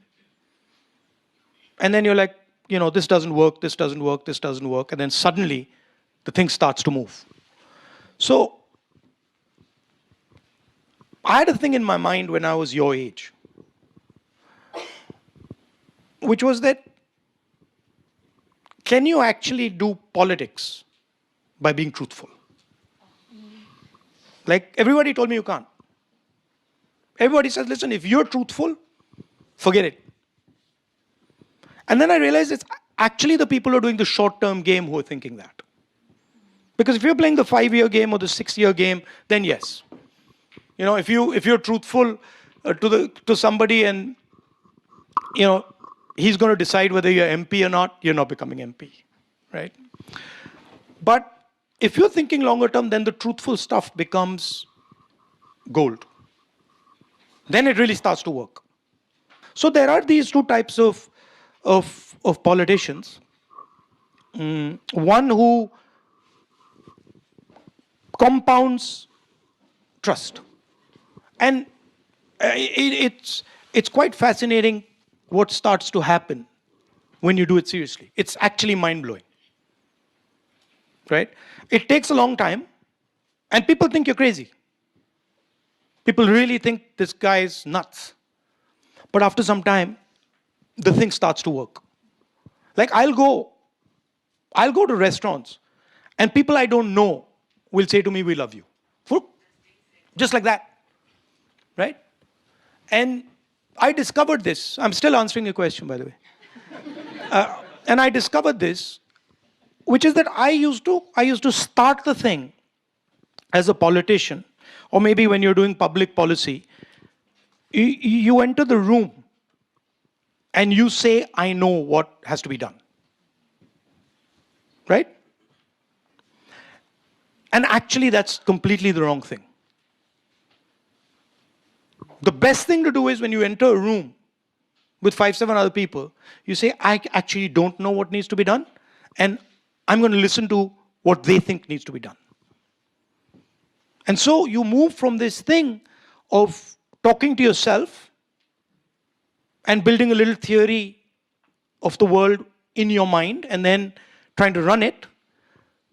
And then you're like, this doesn't work, this doesn't work, this doesn't work. And then suddenly, the thing starts to move. So I had a thing in my mind when I was your age, which was that, can you actually do politics by being truthful? Like, everybody told me you can't. Everybody says, listen, if you're truthful, forget it. And then I realized it's actually the people who are doing the short-term game who are thinking that. Because if you're playing the 5-year game or the 6-year game, then yes. If you're truthful to somebody and he's going to decide whether you're MP or not, you're not becoming MP, right? But if you're thinking longer term, then the truthful stuff becomes gold. Then it really starts to work. So there are these two types of politicians. One who compounds trust. And it's quite fascinating what starts to happen when you do it seriously. It's actually mind-blowing, right? It takes a long time, and people think you're crazy. People really think this guy is nuts. But after some time, the thing starts to work. Like, I'll go to restaurants, and people I don't know will say to me, we love you. Just like that, right? And I discovered this. I'm still answering your question, by the way. And I discovered this, which is that I used to start the thing as a politician, or maybe when you're doing public policy, you enter the room and you say, I know what has to be done. Right? And actually, that's completely the wrong thing. The best thing to do is when you enter a room with 5-7 other people, you say, I actually don't know what needs to be done, and I'm going to listen to what they think needs to be done. And so you move from this thing of talking to yourself and building a little theory of the world in your mind and then trying to run it,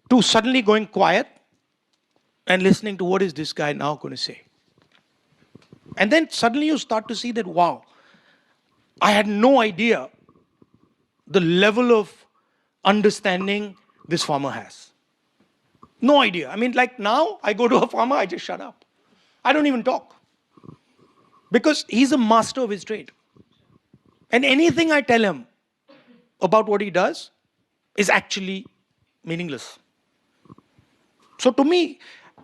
to suddenly going quiet and listening to what is this guy now going to say. And then suddenly you start to see that, wow, I had no idea the level of understanding this farmer has. No idea. I mean, like now, I go to a farmer, I just shut up. I don't even talk. Because he's a master of his trade. And anything I tell him about what he does is actually meaningless. So to me,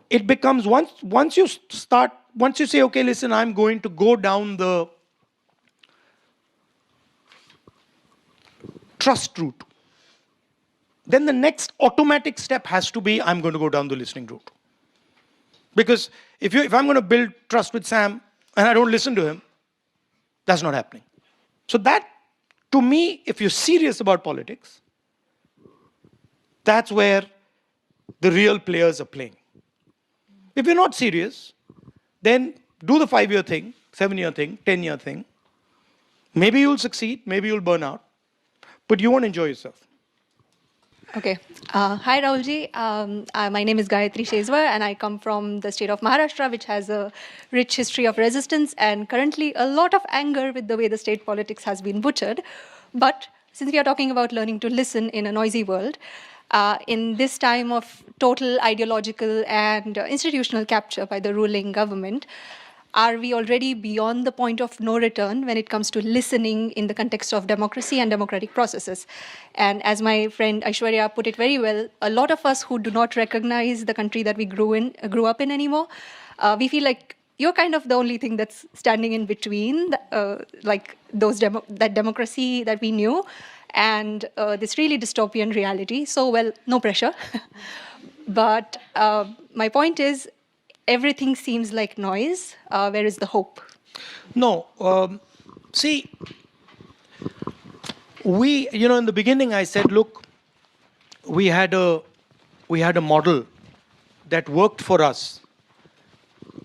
it becomes, once you say, okay, listen, I'm going to go down the trust route, then the next automatic step has to be, I'm going to go down the listening route. Because if I'm going to build trust with Sam and I don't listen to him, that's not happening. So that, to me, if you're serious about politics, that's where the real players are playing. If you're not serious, then do the 5-year thing, 7-year thing, 10-year thing. Maybe you'll succeed, maybe you'll burn out, but you won't enjoy yourself. Okay. Hi, Rahulji. My name is Gayatri Shezwar, and I come from the state of Maharashtra, which has a rich history of resistance and currently a lot of anger with the way the state politics has been butchered. But since we are talking about learning to listen in a noisy world, in this time of total ideological and institutional capture by the ruling government, are we already beyond the point of no return when it comes to listening in the context of democracy and democratic processes? And as my friend Aishwarya put it very well, a lot of us who do not recognize the country that we grew up in anymore, we feel like you're kind of the only thing that's standing in between, like that democracy that we knew and this really dystopian reality. So, well, no pressure. But my point is, everything seems like noise. Where is the hope? No. See, in the beginning I said, look, we had a model that worked for us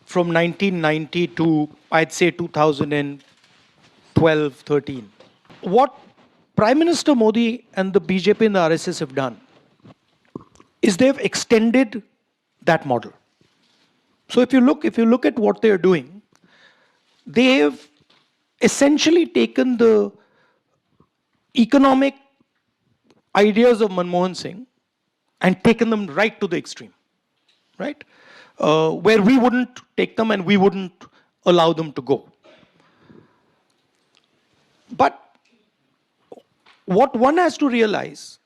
from 1990 to, I'd say, 2012, 13. What Prime Minister Modi and the BJP and the RSS have done is they've extended that model. So if you look at what they're doing, they have essentially taken the economic ideas of Manmohan Singh and taken them right to the extreme, right? Where we wouldn't take them and we wouldn't allow them to go. But what one has to realize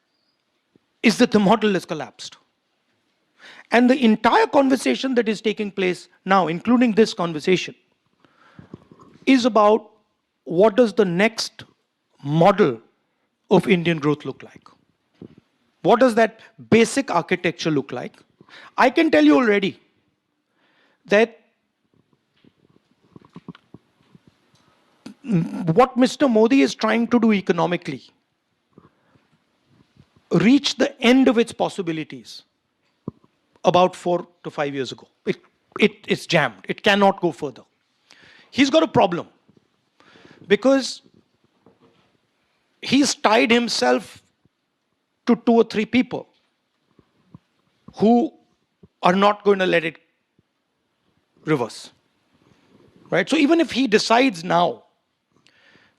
is that the model has collapsed. And the entire conversation that is taking place now, including this conversation, is about what does the next model of Indian growth look like? What does that basic architecture look like? I can tell you already that what Mr. Modi is trying to do economically reached the end of its possibilities about 4 to 5 years ago. It's jammed. It cannot go further. He's got a problem because he's tied himself to 2 or 3 people who are not going to let it reverse. Right? So even if he decides now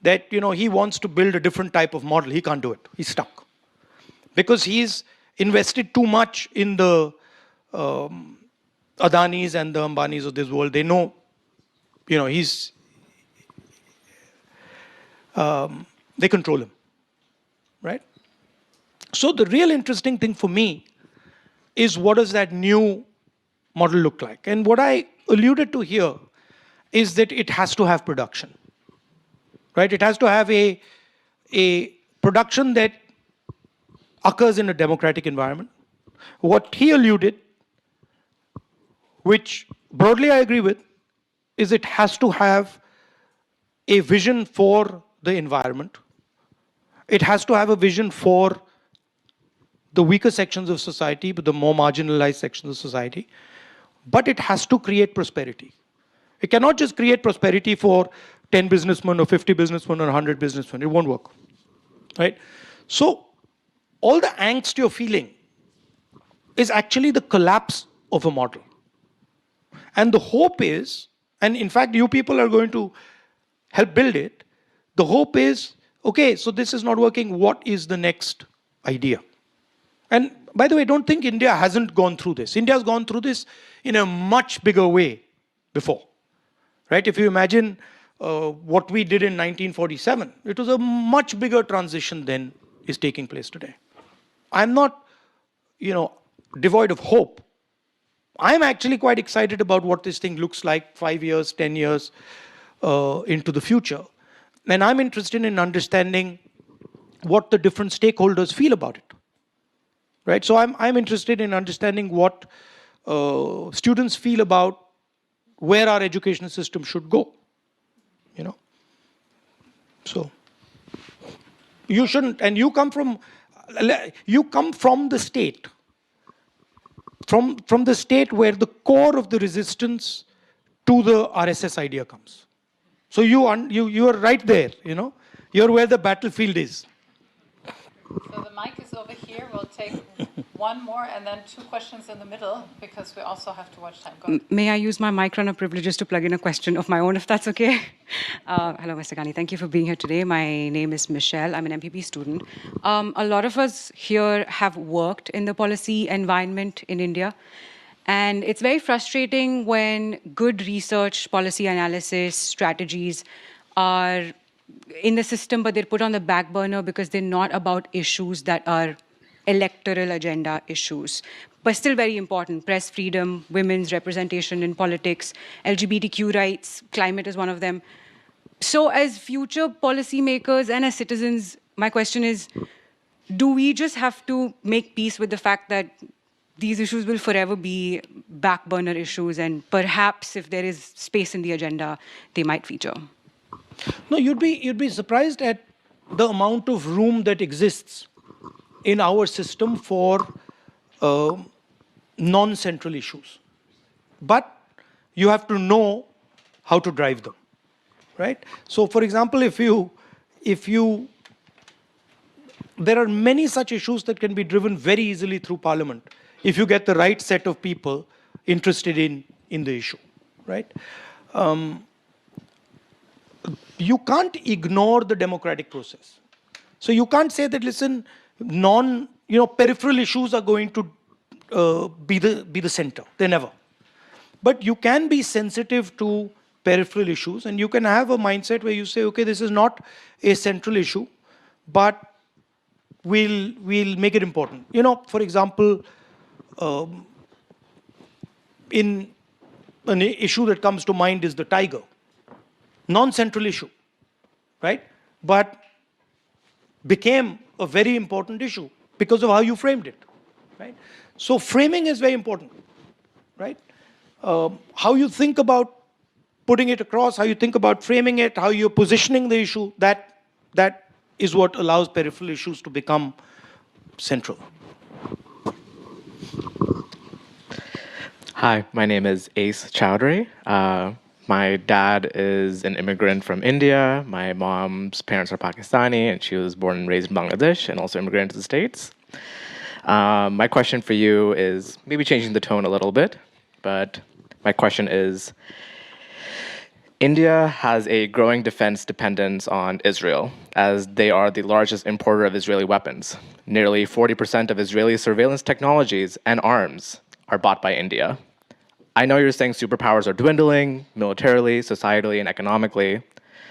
that he wants to build a different type of model, he can't do it. He's stuck. Because he's invested too much in the Adanis and the Ambanis of this world. They know, they control him, right? So the real interesting thing for me is what does that new model look like? And what I alluded to here is that it has to have production, right? It has to have a production that occurs in a democratic environment. What he alluded, which broadly I agree with, is it has to have a vision for the environment. It has to have a vision for the weaker sections of society, but the more marginalized sections of society. But it has to create prosperity. It cannot just create prosperity for 10 businessmen or 50 businessmen or 100 businessmen. It won't work, right? So all the angst you're feeling is actually the collapse of a model. And the hope is, and in fact you people are going to help build it, the hope is, okay, so this is not working, what is the next idea? And by the way, don't think India hasn't gone through this. India has gone through this in a much bigger way before, right? If you imagine what we did in 1947, it was a much bigger transition than is taking place today. I'm not, devoid of hope. I'm actually quite excited about what this thing looks like 5 years, 10 years into the future. And I'm interested in understanding what the different stakeholders feel about it. Right? So I'm interested in understanding what students feel about where our education system should go. So you shouldn't, and you come from the state. From the state where the core of the resistance to the RSS idea comes. So you are right there, You're where the battlefield is. So the mic is over here. We'll take one more and then 2 questions in the middle because we also have to watch time. Go ahead. May I use my mic runner privileges to plug in a question of my own, if that's okay? Hello, Mr. Gandhi. Thank you for being here today. My name is Michelle. I'm an MPP student. A lot of us here have worked in the policy environment in India. And it's very frustrating when good research, policy analysis, strategies are in the system, but they're put on the back burner because they're not about issues that are electoral agenda issues, but still very important. Press freedom, women's representation in politics, LGBTQ rights, climate is one of them. So as future policymakers and as citizens, my question is, do we just have to make peace with the fact that these issues will forever be back burner issues, and perhaps if there is space in the agenda, they might feature? No, you'd be surprised at the amount of room that exists in our system for non-central issues. But you have to know how to drive them, right? So, for example, there are many such issues that can be driven very easily through Parliament if you get the right set of people interested in the issue, right? You can't ignore the democratic process. So you can't say that, listen, peripheral issues are going to be the center. They never. But you can be sensitive to peripheral issues, and you can have a mindset where you say, okay, this is not a central issue, but we'll make it important. For example, in an issue that comes to mind is the tiger. Non-central issue, right? But became a very important issue because of how you framed it, right? So framing is very important, right? How you think about putting it across, how you think about framing it, how you're positioning the issue, that is what allows peripheral issues to become central. Hi, my name is Ace Chowdhury. My dad is an immigrant from India. My mom's parents are Pakistani, and she was born and raised in Bangladesh and also immigrated to the States. My question for you is maybe changing the tone a little bit, but my question is, India has a growing defense dependence on Israel, as they are the largest importer of Israeli weapons. Nearly 40% of Israeli surveillance technologies and arms are bought by India. I know you're saying superpowers are dwindling, militarily, societally, and economically.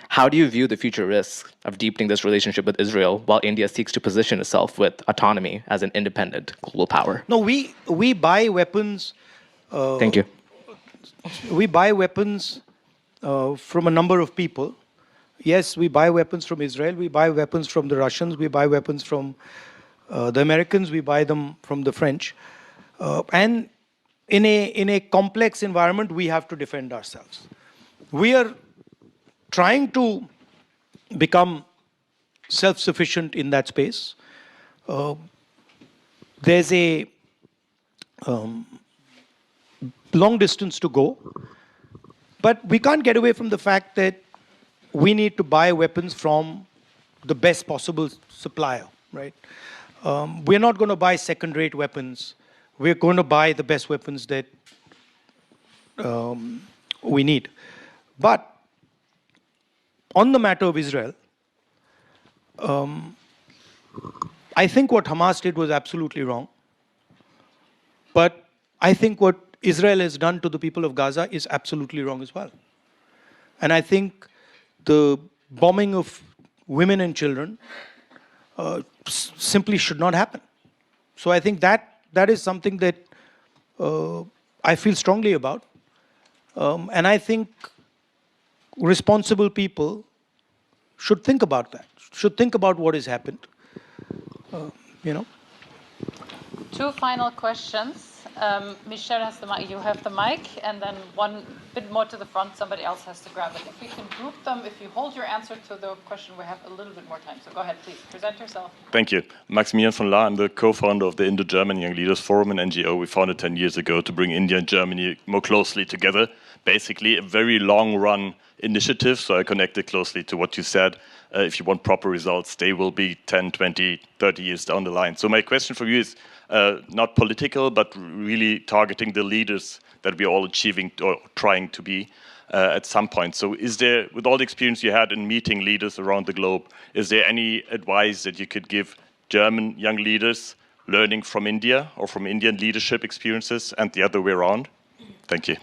How do you view the future risks of deepening this relationship with Israel while India seeks to position itself with autonomy as an independent global power? No, we buy weapons. Thank you. We buy weapons from a number of people. Yes, we buy weapons from Israel. We buy weapons from the Russians. We buy weapons from the Americans. We buy them from the French. And in a complex environment, we have to defend ourselves. We are trying to become self-sufficient in that space. There's a long distance to go, but we can't get away from the fact that we need to buy weapons from the best possible supplier, right? We're not going to buy second-rate weapons. We're going to buy the best weapons that we need. But on the matter of Israel, I think what Hamas did was absolutely wrong. But I think what Israel has done to the people of Gaza is absolutely wrong as well. And I think the bombing of women and children simply should not happen. So I think that is something that I feel strongly about. And I think responsible people should think about that, should think about what has happened. Two final questions. Michelle has the mic, you have the mic, and then one bit more to the front, somebody else has to grab it. If we can group them, if you hold your answer to the question, we have a little bit more time. So go ahead, please, present yourself. Thank you. Maximilian von Lahr, I'm the co-founder of the Indo-German Young Leaders Forum, an NGO we founded 10 years ago to bring India and Germany more closely together. Basically, a very long-run initiative, so I connected closely to what you said. If you want proper results, they will be 10, 20, 30 years down the line. So my question for you is not political, but really targeting the leaders that we are all achieving or trying to be at some point. So is there, with all the experience you had in meeting leaders around the globe, is there any advice that you could give German young leaders learning from India or from Indian leadership experiences and the other way around? Thank you.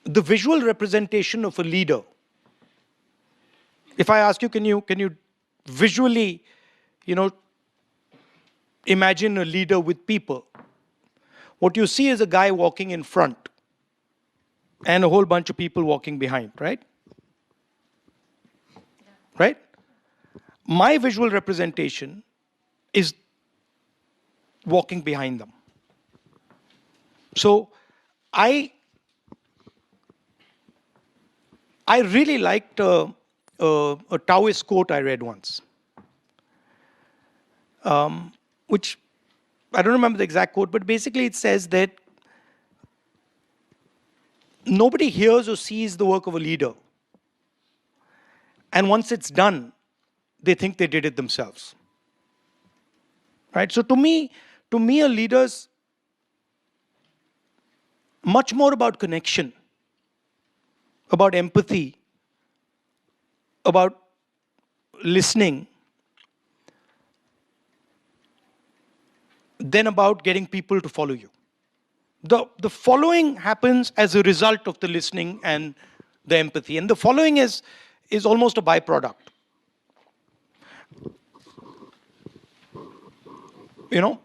The visual representation of a leader. If I ask you, can you visually, imagine a leader with people? what you see is a guy walking in front and a whole bunch of people walking behind, right? Right? My visual representation is walking behind them. So I really liked a Taoist quote I read once, which I don't remember the exact quote, but basically it says that nobody hears or sees the work of a leader. And once it's done, they think they did it themselves. Right? So to me, a leader's much more about connection, about empathy, about listening, than about getting people to follow you. The following happens as a result of the listening and the empathy. And the following is almost a byproduct.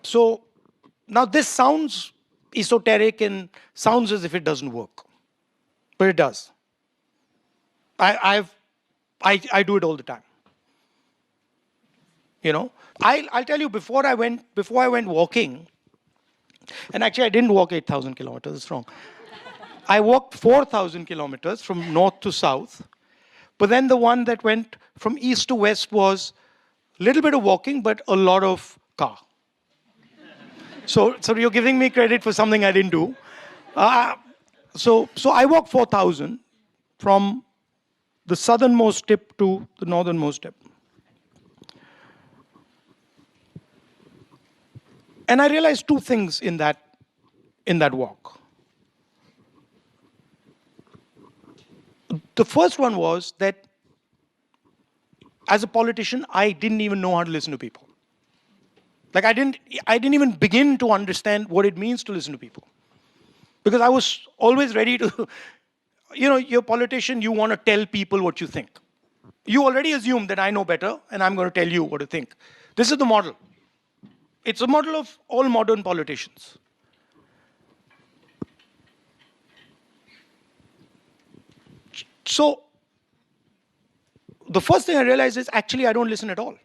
So now this sounds esoteric and sounds as if it doesn't work. But it does. I do it all the time. I'll tell you, before I went walking, and actually I didn't walk 8,000 kilometers, it's wrong. I walked 4,000 kilometers from north to south, but then the one that went from east to west was a little bit of walking, but a lot of car. So you're giving me credit for something I didn't do. So I walked 4,000 from the southernmost tip to the northernmost tip. And I realized two things in that walk. The first one was that as a politician, I didn't even know how to listen to people. Like I didn't even begin to understand what it means to listen to people. Because I was always ready to, you're a politician, you want to tell people what you think. You already assume that I know better and I'm going to tell you what to think. This is the model. It's a model of all modern politicians. So the first thing I realized is actually I don't listen at all.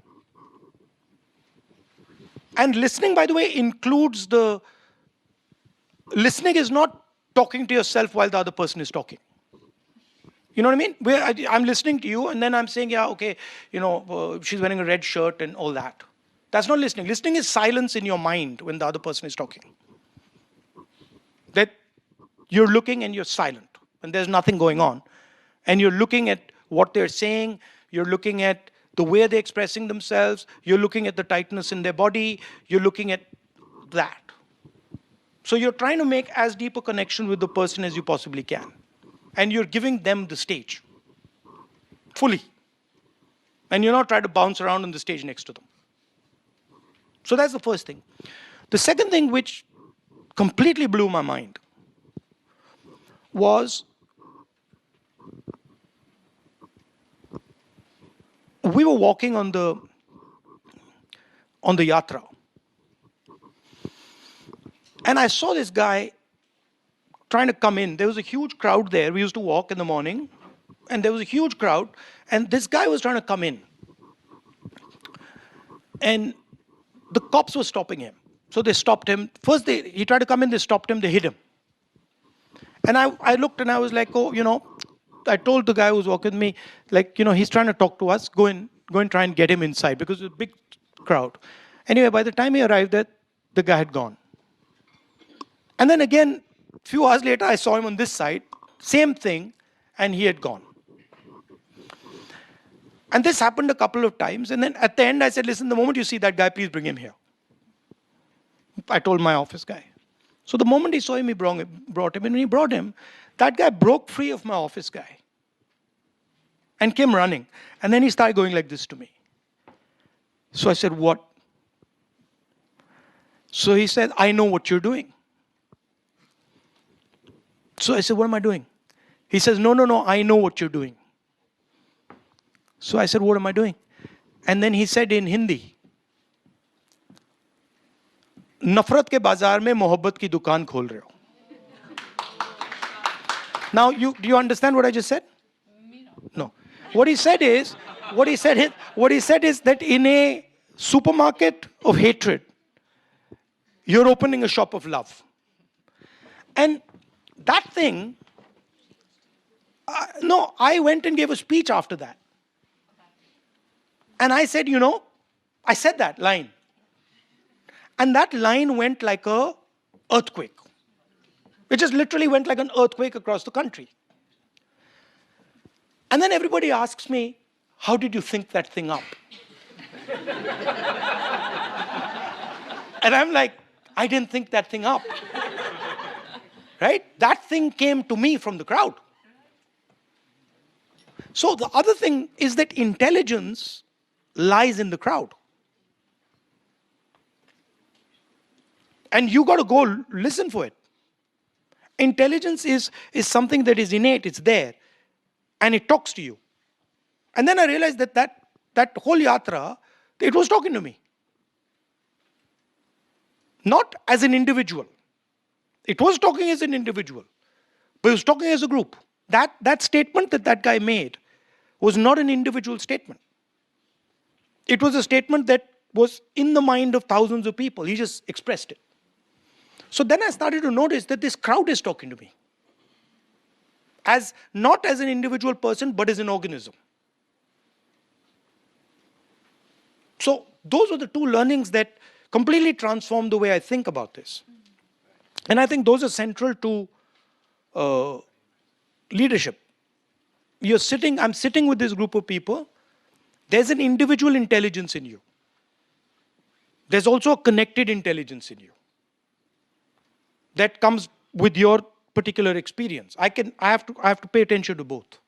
And listening, by the way, includes listening is not talking to yourself while the other person is talking. You know what I mean? I'm listening to you and then I'm saying, yeah, okay, she's wearing a red shirt and all that. That's not listening. Listening is silence in your mind when the other person is talking. That you're looking and you're silent and there's nothing going on. And you're looking at what they're saying, you're looking at the way they're expressing themselves, you're looking at the tightness in their body, you're looking at that. So you're trying to make as deep a connection with the person as you possibly can. And you're giving them the stage. Fully. And you're not trying to bounce around on the stage next to them. So that's the first thing. The second thing which completely blew my mind was we were walking on the yatra. And I saw this guy trying to come in. There was a huge crowd there. We used to walk in the morning, and there was a huge crowd, and this guy was trying to come in. And the cops were stopping him. So they stopped him. First, he tried to come in, they stopped him, they hit him. And I looked and I was like, I told the guy who was walking with me, he's trying to talk to us, go and try and get him inside, because it was a big crowd. Anyway, by the time he arrived there, the guy had gone. And then again, a few hours later, I saw him on this side, same thing, and he had gone. And this happened a couple of times. And then at the end, I said, listen, the moment you see that guy, please bring him here. I told my office guy. So the moment he saw him, he brought him. And when he brought him, that guy broke free of my office guy and came running. And then he started going like this to me. So I said, what? So he said, I know what you're doing. So I said, what am I doing? He says, no, I know what you're doing. So I said, what am I doing? And then he said in Hindi, नफरत के बाजार में मोहब्बत की दुकान खोल रहे हो. Now, do you understand what I just said? No. What he said is that in a supermarket of hatred, you're opening a shop of love. And that thing, I went and gave a speech after that. And I said, I said that line. And that line went like a earthquake. It just literally went like an earthquake across the country. And then everybody asks me, how did you think that thing up? And I'm like, I didn't think that thing up. Right? That thing came to me from the crowd. So the other thing is that intelligence lies in the crowd. And you got to go listen for it. Intelligence is something that is innate, it's there. And it talks to you. And then I realized that whole yatra, it was talking to me. Not as an individual. It was talking as an individual. But it was talking as a group. That statement that guy made was not an individual statement. It was a statement that was in the mind of thousands of people. He just expressed it. So then I started to notice that this crowd is talking to me. Not as an individual person, but as an organism. So those are the two learnings that completely transformed the way I think about this. And I think those are central to leadership. I'm sitting with this group of people. There's an individual intelligence in you. There's also a connected intelligence in you that comes with your particular experience. I have to pay attention to both.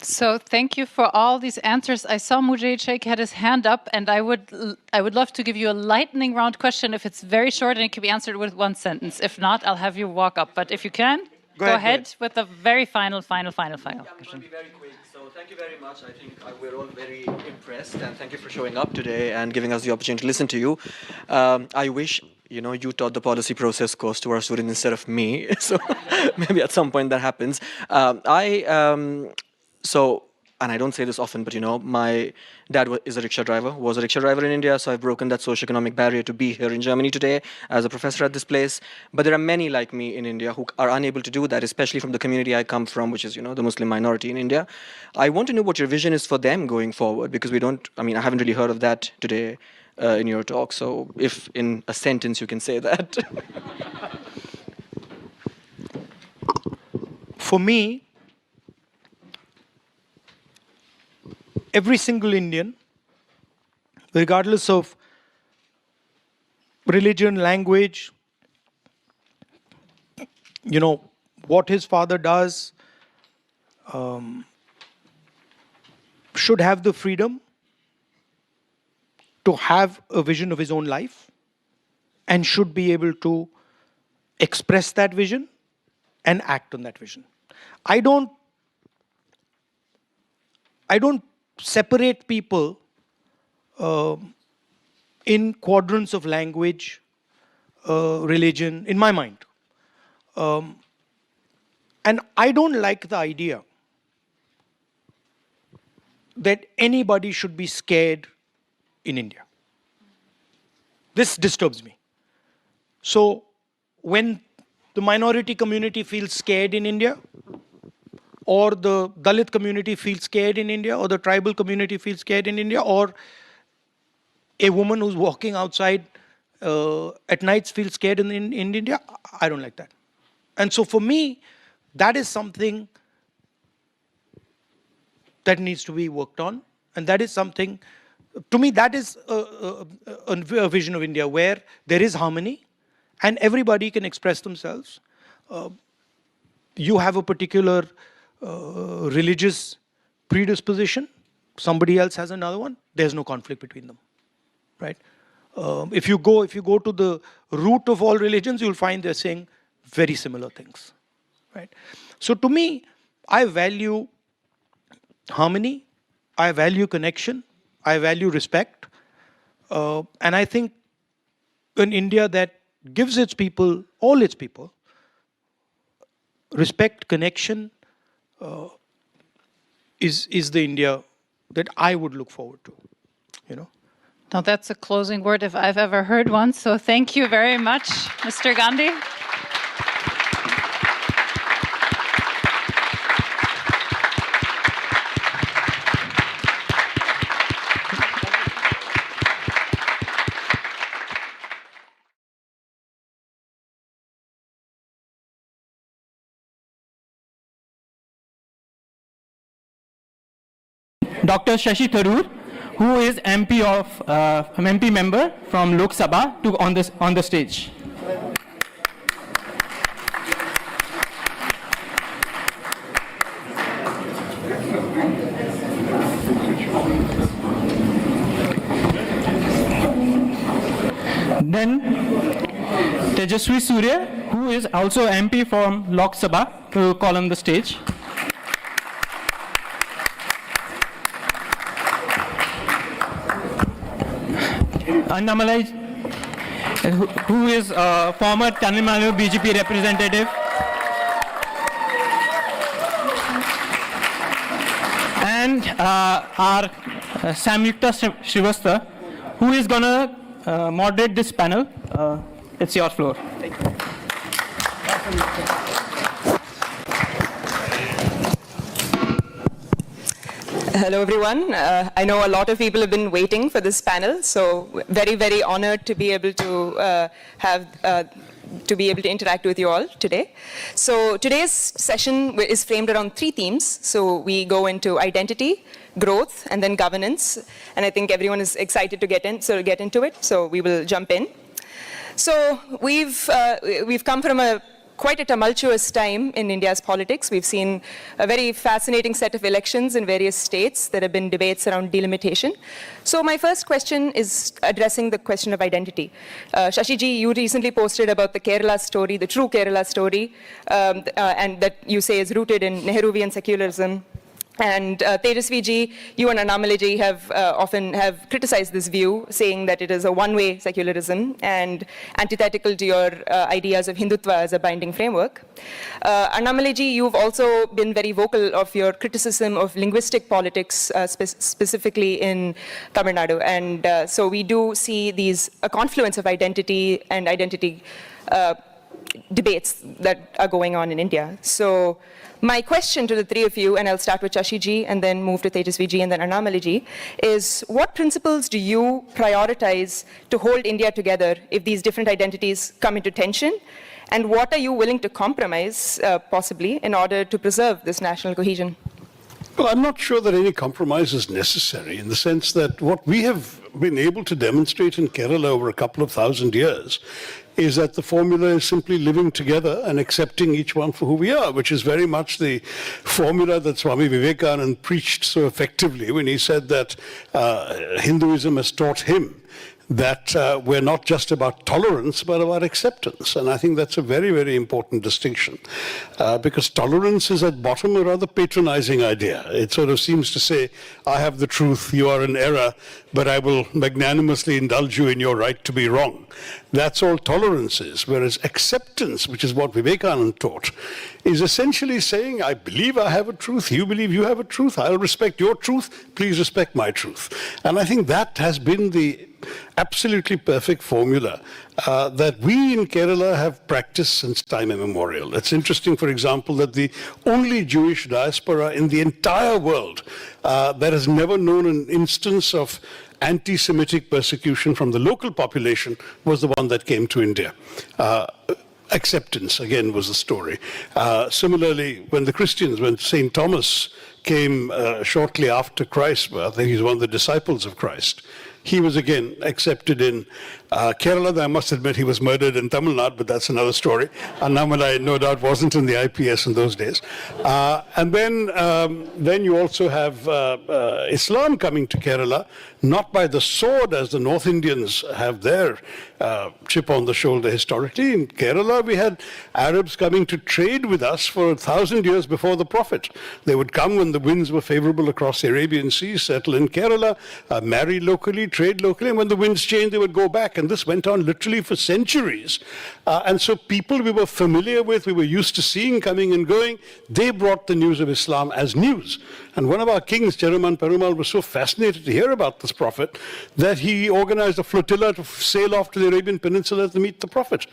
So thank you for all these answers. I saw Mujahid Sheikh had his hand up, and I would love to give you a lightning round question if it's very short and it can be answered with one sentence. If not, I'll have you walk up. But if you can, go ahead with the very final question. I'll be very quick. So thank you very much. I think we're all very impressed, and thank you for showing up today and giving us the opportunity to listen to you. I wish you taught the policy process course to our students instead of me. So maybe at some point that happens. And I don't say this often, but my dad was a rickshaw driver in India, so I've broken that socioeconomic barrier to be here in Germany today as a professor at this place. But there are many like me in India who are unable to do that, especially from the community I come from, which is, the Muslim minority in India. I want to know what your vision is for them going forward, because I haven't really heard of that today in your talk. So if in a sentence you can say that. For me, every single Indian, regardless of religion, language, what his father does, should have the freedom to have a vision of his own life and should be able to express that vision and act on that vision. I don't separate people in quadrants of language, religion, in my mind. And I don't like the idea that anybody should be scared in India. This disturbs me. So when the minority community feels scared in India, or the Dalit community feels scared in India, or the tribal community feels scared in India, or a woman who's walking outside at nights feels scared in India, I don't like that. And so for me, that is something that needs to be worked on. And that is something, to me, that is a vision of India where there is harmony and everybody can express themselves. You have a particular religious predisposition, somebody else has another one, there's no conflict between them, right? If you go to the root of all religions, you'll find they're saying very similar things, right? So to me, I value harmony, I value connection, I value respect. And I think an India that gives its people, all its people, respect, connection, is the India that I would look forward to, you know. Now that's a closing word if I've ever heard one. So thank you very much, Mr. Gandhi. Dr. Shashi Tharoor, who is MP member from Lok Sabha, on the stage. Then Tejaswi Surya, who is also MP from Lok Sabha, to call on the stage. Annamalai, who is a former Tamil Nadu BJP representative. And our Samyukta Srivastava, who is going to moderate this panel. It's your floor. Thank you. Hello, everyone. I know a lot of people have been waiting for this panel, so very, very honored to be able to interact with you all today. So today's session is framed around 3 themes. So we go into identity, growth, and then governance. And I think everyone is excited to get into it. So we will jump in. So we've come from quite a tumultuous time in India's politics. We've seen a very fascinating set of elections in various states. There have been debates around delimitation. So my first question is addressing the question of identity. Shashi ji, you recently posted about the Kerala story, the true Kerala story, and that you say is rooted in Nehruvian secularism. And Tejasvi ji, you and Annamalai ji often have criticized this view, saying that it is a one-way secularism and antithetical to your ideas of Hindutva as a binding framework. Annamalai ji, you've also been very vocal of your criticism of linguistic politics, specifically in Tamil Nadu. And so we do see a confluence of identity and identity debates that are going on in India. So my question to the 3 of you, and I'll start with Shashi ji and then move to Tejasvi ji and then Annamalai ji, is what principles do you prioritize to hold India together if these different identities come into tension? And what are you willing to compromise, possibly, in order to preserve this national cohesion? Well, I'm not sure that any compromise is necessary, in the sense that what we have been able to demonstrate in Kerala over a couple of thousand years is that the formula is simply living together and accepting each one for who we are, which is very much the formula that Swami Vivekananda preached so effectively when he said that Hinduism has taught him that we're not just about tolerance, but about acceptance. And I think that's a very, very important distinction, because tolerance is at bottom a rather patronizing idea. It sort of seems to say, I have the truth, you are in error, but I will magnanimously indulge you in your right to be wrong. That's all tolerance is. Whereas acceptance, which is what Vivekananda taught, is essentially saying, I believe I have a truth, you believe you have a truth, I'll respect your truth, please respect my truth. And I think that has been the absolutely perfect formula that we in Kerala have practiced since time immemorial. It's interesting, for example, that the only Jewish diaspora in the entire world that has never known an instance of anti-Semitic persecution from the local population was the one that came to India. Acceptance, again, was the story. Similarly, when St. Thomas came shortly after Christ, I think he's one of the disciples of Christ, he was again accepted in Kerala. I must admit he was murdered in Tamil Nadu, but that's another story. Annamalai, no doubt, wasn't in the IPS in those days. And then you also have Islam coming to Kerala, not by the sword as the North Indians have their chip on the shoulder historically. In Kerala, we had Arabs coming to trade with us for 1,000 years before the Prophet. They would come when the winds were favorable across the Arabian Sea, settle in Kerala, marry locally, trade locally, and when the winds changed, they would go back. And this went on literally for centuries. And so people we were familiar with, we were used to seeing coming and going, they brought the news of Islam as news. And one of our kings, Cheruman Perumal, was so fascinated to hear about this prophet that he organized a flotilla to sail off to the Arabian Peninsula to meet the prophet.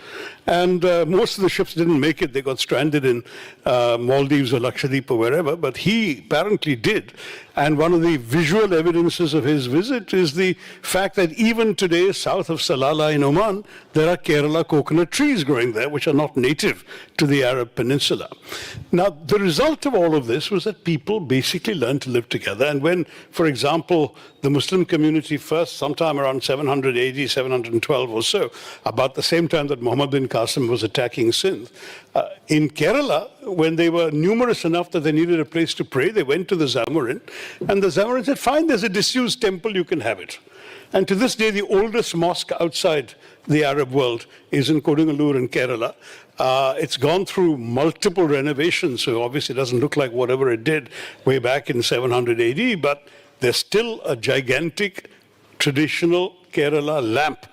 And most of the ships didn't make it. They got stranded in Maldives or Lakshadweep or wherever, but he apparently did. And one of the visual evidences of his visit is the fact that even today, south of Salalah in Oman, there are Kerala coconut trees growing there, which are not native to the Arab Peninsula. Now, the result of all of this was that people basically learned to live together. And when, for example, the Muslim community first, sometime around 780, 712 or so, about the same time that Muhammad bin Qasim was attacking Sindh, in Kerala, when they were numerous enough that they needed a place to pray, they went to the Zamorin, and the Zamorin said, fine, there's a disused temple, you can have it. And to this day, the oldest mosque outside the Arab world is in Kodungalur in Kerala. It's gone through multiple renovations, so obviously it doesn't look like whatever it did way back in 700 AD, but there's still a gigantic traditional Kerala lamp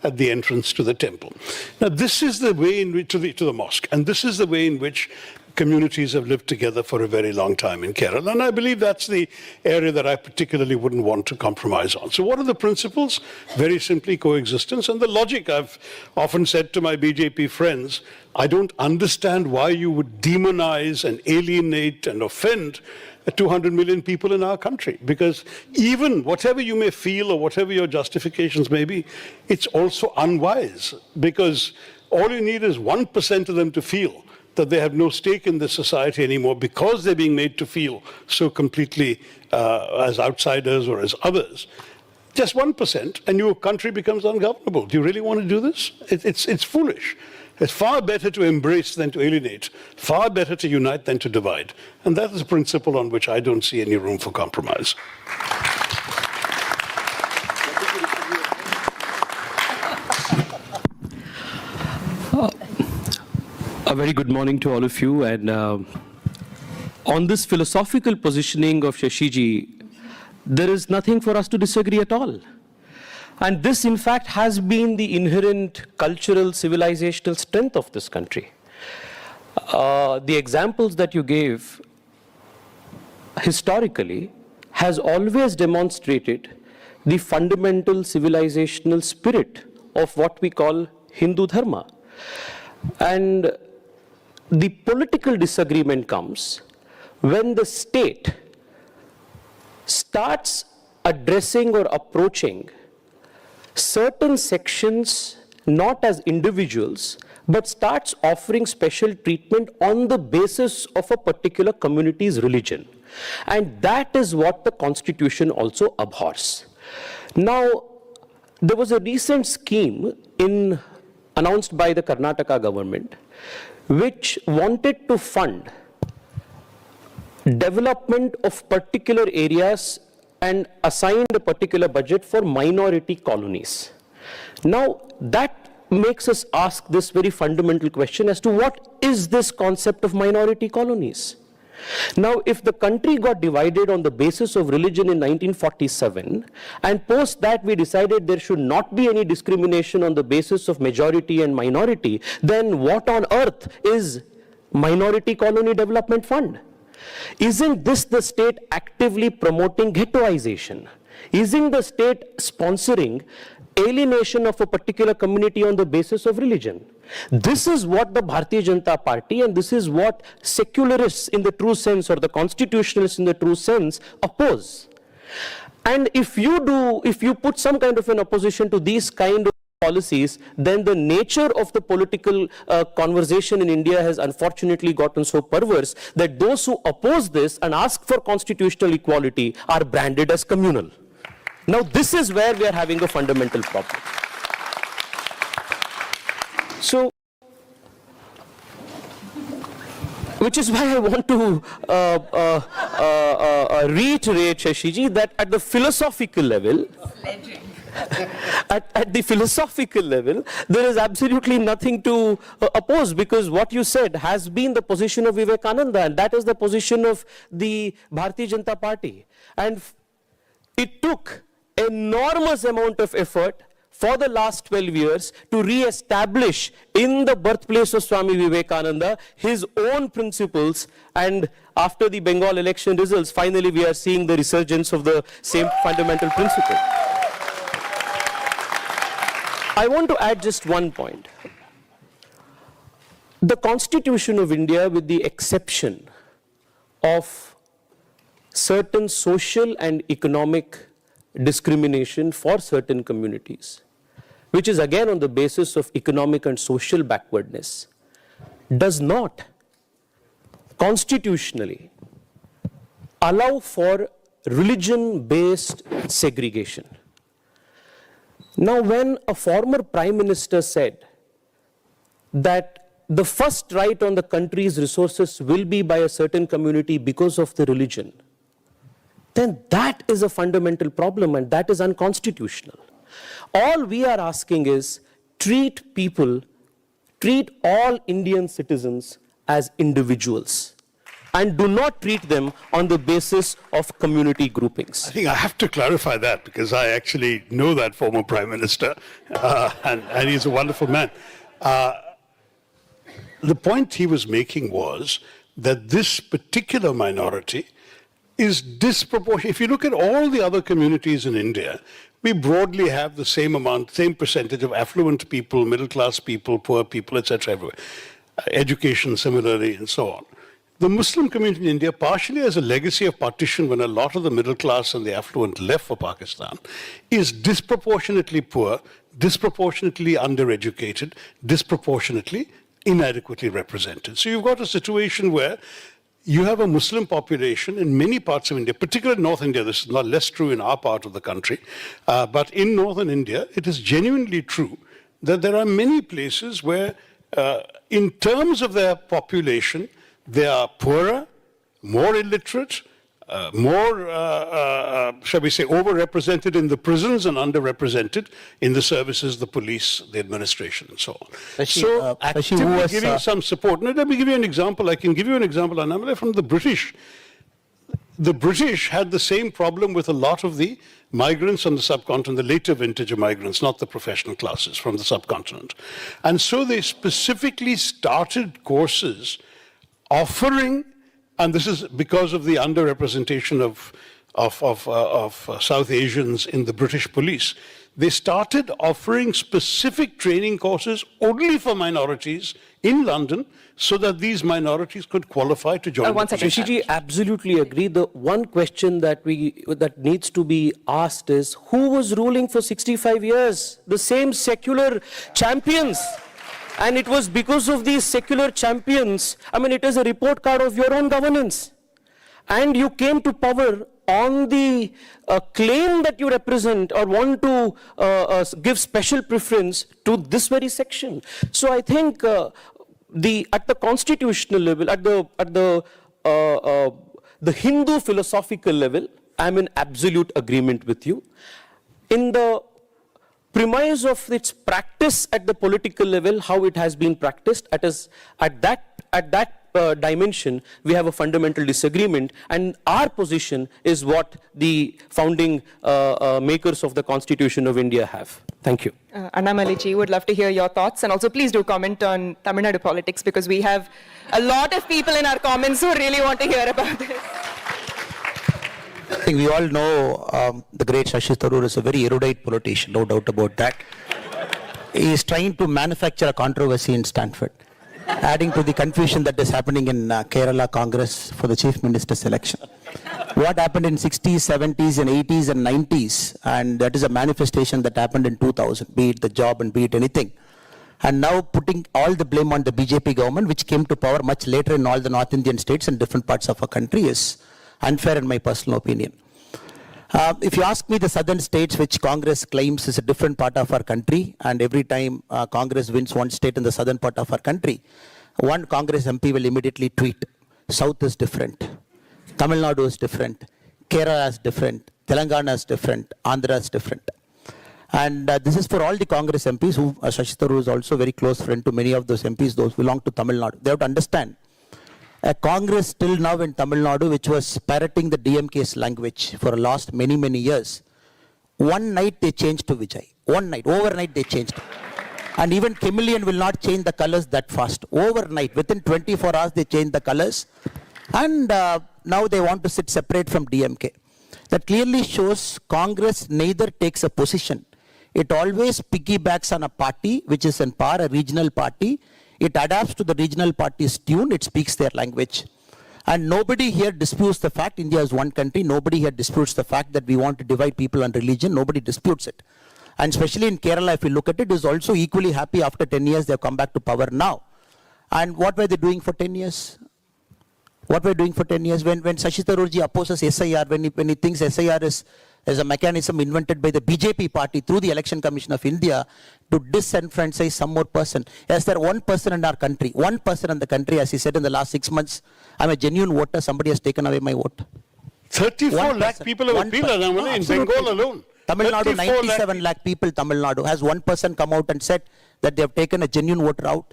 at the entrance to the temple. Now, this is the way in which, to the mosque, and this is the way in which communities have lived together for a very long time in Kerala, and I believe that's the area that I particularly wouldn't want to compromise on. So what are the principles? Very simply, coexistence. And the logic, I've often said to my BJP friends, I don't understand why you would demonize and alienate and offend 200 million people in our country, because even whatever you may feel or whatever your justifications may be, it's also unwise, because all you need is 1% of them to feel that they have no stake in this society anymore because they're being made to feel so completely as outsiders or as others. Just 1%, and your country becomes ungovernable. Do you really want to do this? It's foolish. It's far better to embrace than to alienate, far better to unite than to divide. And that is a principle on which I don't see any room for compromise. A very good morning to all of you. And on this philosophical positioning of Shashiji, there is nothing for us to disagree at all. And this, in fact, has been the inherent cultural, civilizational strength of this country. The examples that you gave historically has always demonstrated the fundamental civilizational spirit of what we call Hindu Dharma. And the political disagreement comes when the state starts addressing or approaching certain sections not as individuals, but starts offering special treatment on the basis of a particular community's religion. And that is what the Constitution also abhors. Now, there was a recent scheme announced by the Karnataka government, which wanted to fund development of particular areas and assigned a particular budget for minority colonies. Now, that makes us ask this very fundamental question as to what is this concept of minority colonies? Now, if the country got divided on the basis of religion in 1947, and post that we decided there should not be any discrimination on the basis of majority and minority, then what on earth is Minority Colony Development Fund? Isn't this the state actively promoting ghettoization? Isn't the state sponsoring alienation of a particular community on the basis of religion? This is what the Bharatiya Janata Party, and this is what secularists in the true sense or the constitutionalists in the true sense oppose. And if you put some kind of an opposition to these kind of policies, then the nature of the political conversation in India has unfortunately gotten so perverse that those who oppose this and ask for constitutional equality are branded as communal. Now, this is where we are having a fundamental problem. So, which is why I want to reiterate, Shashiji, that at the philosophical level, at the philosophical level, there is absolutely nothing to oppose, because what you said has been the position of Vivekananda, and that is the position of the Bharatiya Janata Party. And it took enormous amount of effort for the last 12 years to re-establish in the birthplace of Swami Vivekananda his own principles, and after the Bengal election results, finally we are seeing the resurgence of the same fundamental principle. I want to add just one point. The Constitution of India, with the exception of certain social and economic discrimination for certain communities, which is again on the basis of economic and social backwardness, does not constitutionally allow for religion-based segregation. Now, when a former Prime Minister said that the first right on the country's resources will be by a certain community because of the religion, then that is a fundamental problem, and that is unconstitutional. All we are asking is treat all Indian citizens as individuals, and do not treat them on the basis of community groupings. I think I have to clarify that, because I actually know that former Prime Minister, and he's a wonderful man. The point he was making was that this particular minority is disproportionate. If you look at all the other communities in India, we broadly have the same amount, same percentage of affluent people, middle-class people, poor people, etc. everywhere. Education similarly, and so on. The Muslim community in India, partially as a legacy of partition when a lot of the middle class and the affluent left for Pakistan, is disproportionately poor, disproportionately undereducated, disproportionately inadequately represented. So you've got a situation where you have a Muslim population in many parts of India, particularly in North India. This is not less true in our part of the country, but in northern India, it is genuinely true that there are many places where, in terms of their population, they are poorer, more illiterate, more, shall we say, overrepresented in the prisons and underrepresented in the services, the police, the administration, and so on. So actively giving some support. Now, let me give you an example. I can give you an example, Anamale, from the British. The British had the same problem with a lot of the migrants on the subcontinent, the later vintage of migrants, not the professional classes from the subcontinent. And so they specifically started courses offering, and this is because of the underrepresentation of South Asians in the British police. They started offering specific training courses only for minorities in London, so that these minorities could qualify to join. One second, Shishiji, absolutely agree. The one question that needs to be asked is, who was ruling for 65 years? The same secular champions. And it was because of these secular champions, I mean, it is a report card of your own governance. And you came to power on the claim that you represent or want to give special preference to this very section. So I think at the constitutional level, at the Hindu philosophical level, I'm in absolute agreement with you. In the premise of its practice at the political level, how it has been practiced, at that dimension, we have a fundamental disagreement, and our position is what the founding makers of the Constitution of India have. Thank you. Annamaliji, would love to hear your thoughts, and also please do comment on Tamil Nadu politics, because we have a lot of people in our comments who really want to hear about this. I think we all know the great Shashi Tharoor is a very erudite politician, no doubt about that. He is trying to manufacture a controversy in Stanford, adding to the confusion that is happening in Kerala Congress for the Chief Minister's election. What happened in 60s, 70s, and 80s and 90s, and that is a manifestation that happened in 2000, be it the job and be it anything. And now putting all the blame on the BJP government, which came to power much later in all the North Indian states and different parts of our country, is unfair in my personal opinion. If you ask me, the southern states which Congress claims is a different part of our country, and every time Congress wins one state in the southern part of our country, one Congress MP will immediately tweet, South is different. Tamil Nadu is different, Kerala is different, Telangana is different, Andhra is different. And this is for all the Congress MPs who, Shashi Tharoor is also a very close friend to many of those MPs, those belong to Tamil Nadu. They have to understand, a Congress till now in Tamil Nadu, which was parroting the DMK's language for the last many, many years, one night they changed to Vijay. One night, overnight they changed. And even chameleon will not change the colors that fast. Overnight, within 24 hours they changed the colors. And now they want to sit separate from DMK. That clearly shows Congress neither takes a position. It always piggybacks on a party which is in power, a regional party. It adapts to the regional party's tune. It speaks their language. And nobody here disputes the fact India is one country. Nobody here disputes the fact that we want to divide people on religion. Nobody disputes it. And especially in Kerala, if you look at it, is also equally happy after 10 years they have come back to power now. And what were they doing for 10 years? What were they doing for 10 years? When Shashi Tharoor opposes SIR, when he thinks SIR is a mechanism invented by the BJP party through the Election Commission of India to disenfranchise some more person. Is there one person in our country, one person in the country, as he said in the last 6 months, I'm a genuine voter, somebody has taken away my vote. 34 lakh people have appealed in Bengal alone. Tamil Nadu, 97 lakh people, Tamil Nadu. Has one person come out and said that they have taken a genuine voter out?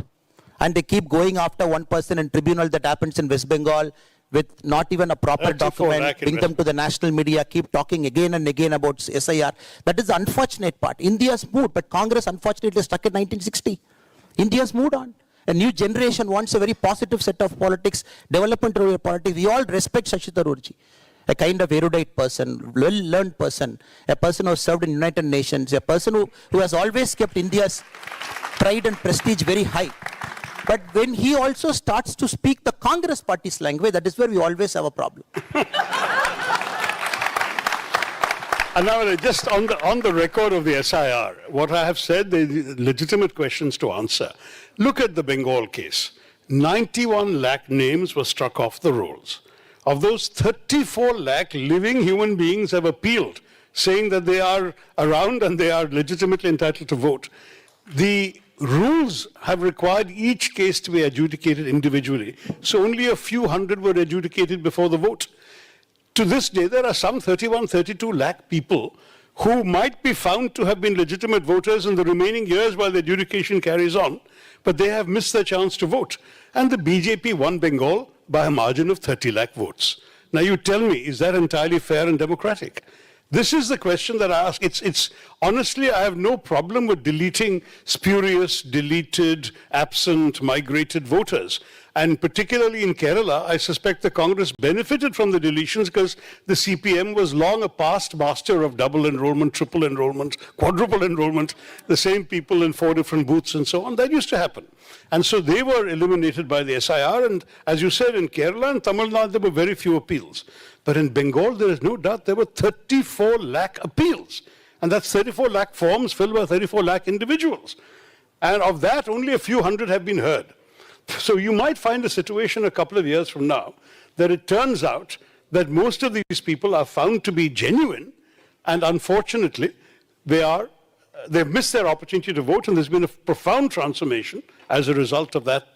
And they keep going after one person in tribunal that happens in West Bengal with not even a proper document, bring them to the national media, keep talking again and again about SIR. That is the unfortunate part. India's moved, but Congress unfortunately is stuck in 1960. India's moved on. A new generation wants a very positive set of politics, development-oriented politics. We all respect Shashi Tharoor, a kind of erudite person, well-learned person, a person who has served in United Nations, a person who has always kept India's pride and prestige very high. But when he also starts to speak the Congress party's language, that is where we always have a problem. And now just on the record of the SIR, what I have said, the legitimate questions to answer. Look at the Bengal case. 91 lakh names were struck off the rolls. Of those, 34 lakh living human beings have appealed, saying that they are around and they are legitimately entitled to vote. The rules have required each case to be adjudicated individually. So only a few hundred were adjudicated before the vote. To this day, there are some 31, 32 lakh people who might be found to have been legitimate voters in the remaining years while the adjudication carries on, but they have missed their chance to vote. And the BJP won Bengal by a margin of 30 lakh votes. Now you tell me, is that entirely fair and democratic? This is the question that I ask. It's honestly, I have no problem with deleting spurious, deleted, absent, migrated voters. And particularly in Kerala, I suspect the Congress benefited from the deletions because the CPM was long a past master of double enrollment, triple enrollment, quadruple enrollment, the same people in 4 different booths and so on. That used to happen. And so they were eliminated by the SIR. And as you said, in Kerala and Tamil Nadu, there were very few appeals. But in Bengal, there is no doubt there were 34 lakh appeals. And that's 34 lakh forms filled by 34 lakh individuals. And of that, only a few hundred have been heard. So you might find a situation a couple of years from now that it turns out that most of these people are found to be genuine, and unfortunately, they've missed their opportunity to vote, and there's been a profound transformation as a result of that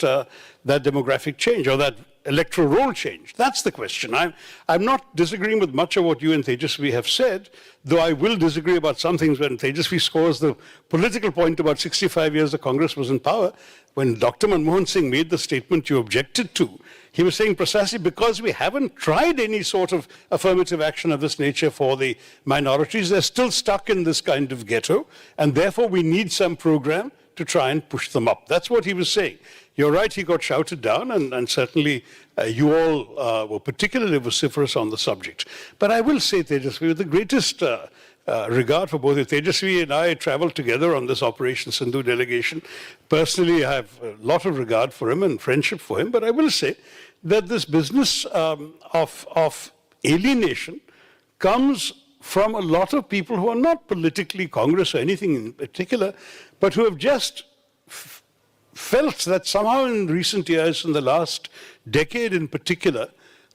demographic change or that electoral roll change. That's the question. I'm not disagreeing with much of what you and Tejasvi have said, though I will disagree about some things when Tejasvi scores the political point about 65 years the Congress was in power. When Dr. Manmohan Singh made the statement you objected to, he was saying precisely because we haven't tried any sort of affirmative action of this nature for the minorities, they're still stuck in this kind of ghetto, and therefore we need some program to try and push them up. That's what he was saying. You're right, he got shouted down, and certainly you all were particularly vociferous on the subject. But I will say, Tejasvi, with the greatest regard for both you, Tejasvi and I traveled together on this Operation Sindhu delegation. Personally, I have a lot of regard for him and friendship for him, but I will say that this business of alienation comes from a lot of people who are not politically Congress or anything in particular, but who have just felt that somehow in recent years, in the last decade in particular,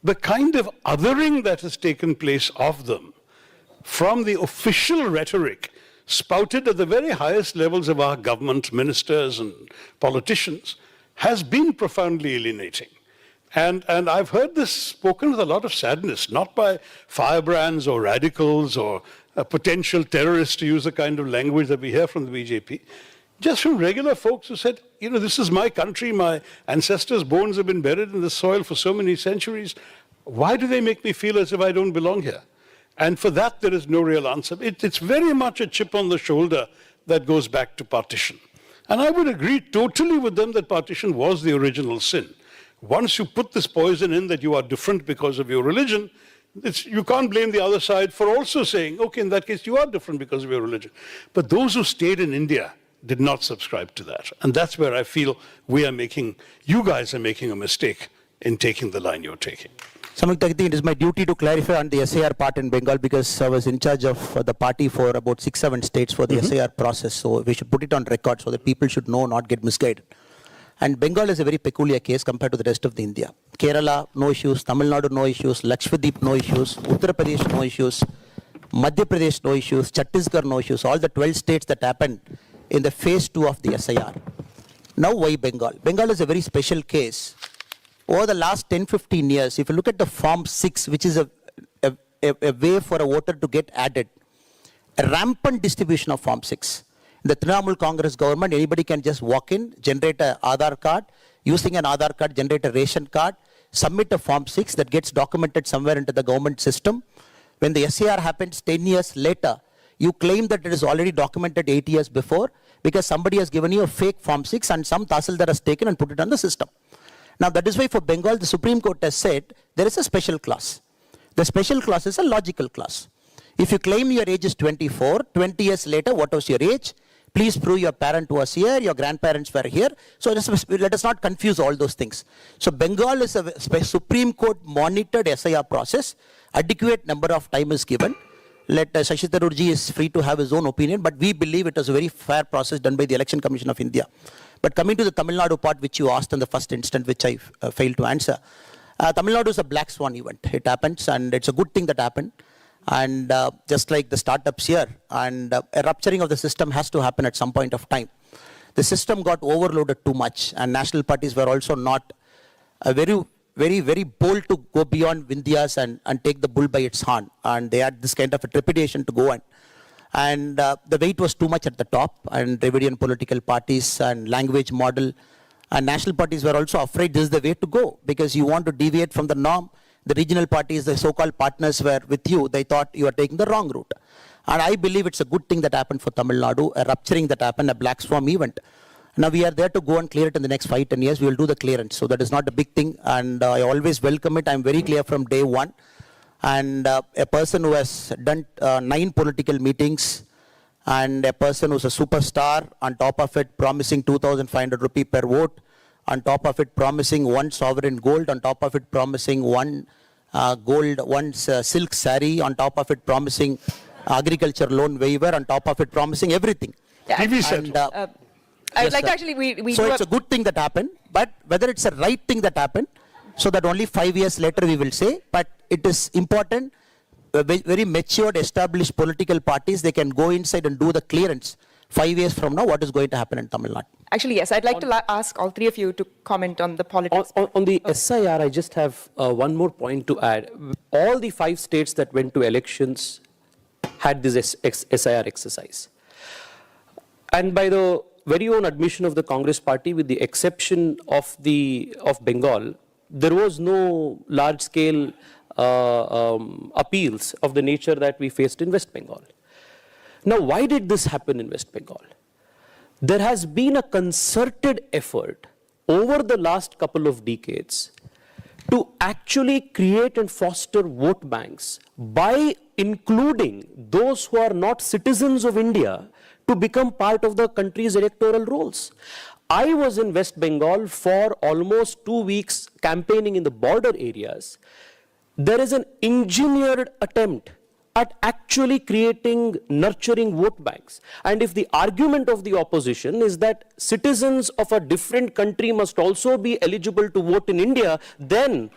the kind of othering that has taken place of them from the official rhetoric spouted at the very highest levels of our government, ministers and politicians, has been profoundly alienating. And I've heard this spoken with a lot of sadness, not by firebrands or radicals or potential terrorists, to use the kind of language that we hear from the BJP, just from regular folks who said, you know, this is my country, my ancestors' bones have been buried in the soil for so many centuries. Why do they make me feel as if I don't belong here? And for that, there is no real answer. It's very much a chip on the shoulder that goes back to partition. And I would agree totally with them that partition was the original sin. Once you put this poison in that you are different because of your religion, you can't blame the other side for also saying, okay, in that case, you are different because of your religion. But those who stayed in India did not subscribe to that. And that's where I feel you guys are making a mistake in taking the line you're taking. Samyukta, I think it is my duty to clarify on the SAR part in Bengal because I was in charge of the party for about 6-7 states for the SAR process. So we should put it on record so that people should know, not get misguided. And Bengal is a very peculiar case compared to the rest of the India. Kerala, no issues. Tamil Nadu, no issues. Lakshadweep, no issues. Uttar Pradesh, no issues. Madhya Pradesh, no issues. Chhattisgarh, no issues. All the 12 states that happened in the phase 2 of the SIR. Now why Bengal? Bengal is a very special case. Over the last 10-15 years, if you look at the Form 6, which is a way for a voter to get added, a rampant distribution of Form 6. In the Trinamool Congress government, anybody can just walk in, generate an Aadhaar card, using an Aadhaar card, generate a ration card, submit a Form 6 that gets documented somewhere into the government system. When the SAR happens 10 years later, you claim that it is already documented 8 years before because somebody has given you a fake Form 6 and some tahsildar has taken and put it on the system. Now that is why for Bengal, the Supreme Court has said there is a special clause. The special clause is a logical clause. If you claim your age is 24, 20 years later, what was your age? Please prove your parent was here, your grandparents were here. So let us not confuse all those things. So Bengal is a Supreme Court monitored SIR process. Adequate number of time is given. Let Shashi Tharoor is free to have his own opinion, but we believe it was a very fair process done by the Election Commission of India. But coming to the Tamil Nadu part, which you asked in the first instant, which I failed to answer. Tamil Nadu is a black swan event. It happens, and it's a good thing that happened. And just like the startups here, and a rupturing of the system has to happen at some point of time. The system got overloaded too much, and national parties were also not very bold to go beyond Vindhyas and take the bull by its horn. And they had this kind of a trepidation to go on. And the weight was too much at the top, and Dravidian political parties and language model and national parties were also afraid this is the way to go because you want to deviate from the norm. The regional parties, the so-called partners were with you. They thought you were taking the wrong route. And I believe it's a good thing that happened for Tamil Nadu, a rupturing that happened, a black swan event. Now we are there to go and clear it in the next 5-10 years. We will do the clearance. So that is not a big thing. And I always welcome it. I'm very clear from day one. And a person who has done 9 political meetings and a person who's a superstar, on top of it promising 2,500 rupee per vote, on top of it promising 1 sovereign gold, on top of it promising 1 gold, 1 silk saree, on top of it promising agriculture loan waiver, on top of it promising everything. Yeah, I would like to actually, so it's a good thing that happened, but whether it's a right thing that happened, so that only 5 years later we will say, but it is important, very matured, established political parties, they can go inside and do the clearance 5 years from now, what is going to happen in Tamil Nadu. Actually, yes, I'd like to ask all 3 of you to comment on the politics. On the SIR, I just have one more point to add. All the 5 states that went to elections had this SIR exercise. And by the very own admission of the Congress party, with the exception of Bengal, there was no large-scale appeals of the nature that we faced in West Bengal. Now, why did this happen in West Bengal? There has been a concerted effort over the last couple of decades to actually create and foster vote banks by including those who are not citizens of India to become part of the country's electoral rolls. I was in West Bengal for almost 2 weeks campaigning in the border areas. There is an engineered attempt at actually creating, nurturing vote banks. And if the argument of the opposition is that citizens of a different country must also be eligible to vote in India, then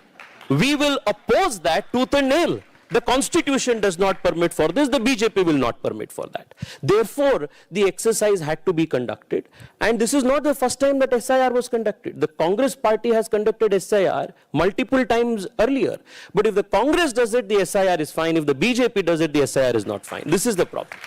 we will oppose that tooth and nail. the constitution does not permit for this, the BJP will not permit for that. Therefore, the exercise had to be conducted. And this is not the first time that SIR was conducted. The Congress party has conducted SIR multiple times earlier. But if the Congress does it, the SIR is fine. If the BJP does it, the SIR is not fine. This is the problem.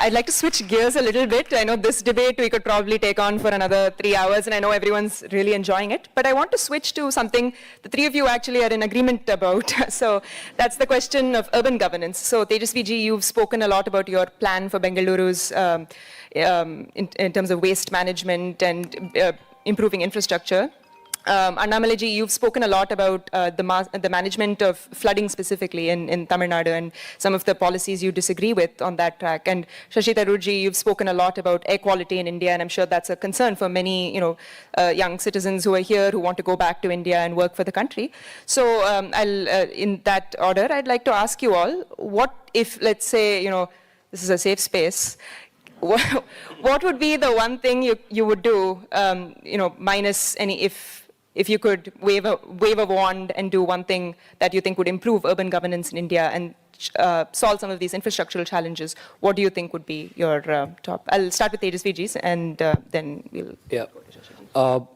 I'd like to switch gears a little bit. I know this debate we could probably take on for another 3 hours, and I know everyone's really enjoying it. But I want to switch to something the three of you actually are in agreement about. So that's the question of urban governance. So Tejasvi ji, you've spoken a lot about your plan for Bengaluru's in terms of waste management and improving infrastructure. Annamalai ji, you've spoken a lot about the management of flooding specifically in Tamil Nadu and some of the policies you disagree with on that track. And Shashi Tharoor ji, you've spoken a lot about air quality in India, and I'm sure that's a concern for many young citizens who are here who want to go back to India and work for the country. So in that order, I'd like to ask you all, what if, let's say, this is a safe space, what would be the one thing you would do, minus any if you could wave a wand and do one thing that you think would improve urban governance in India and solve some of these infrastructural challenges, what do you think would be your top? I'll start with Tejasvi ji and then we'll... Yeah. Well,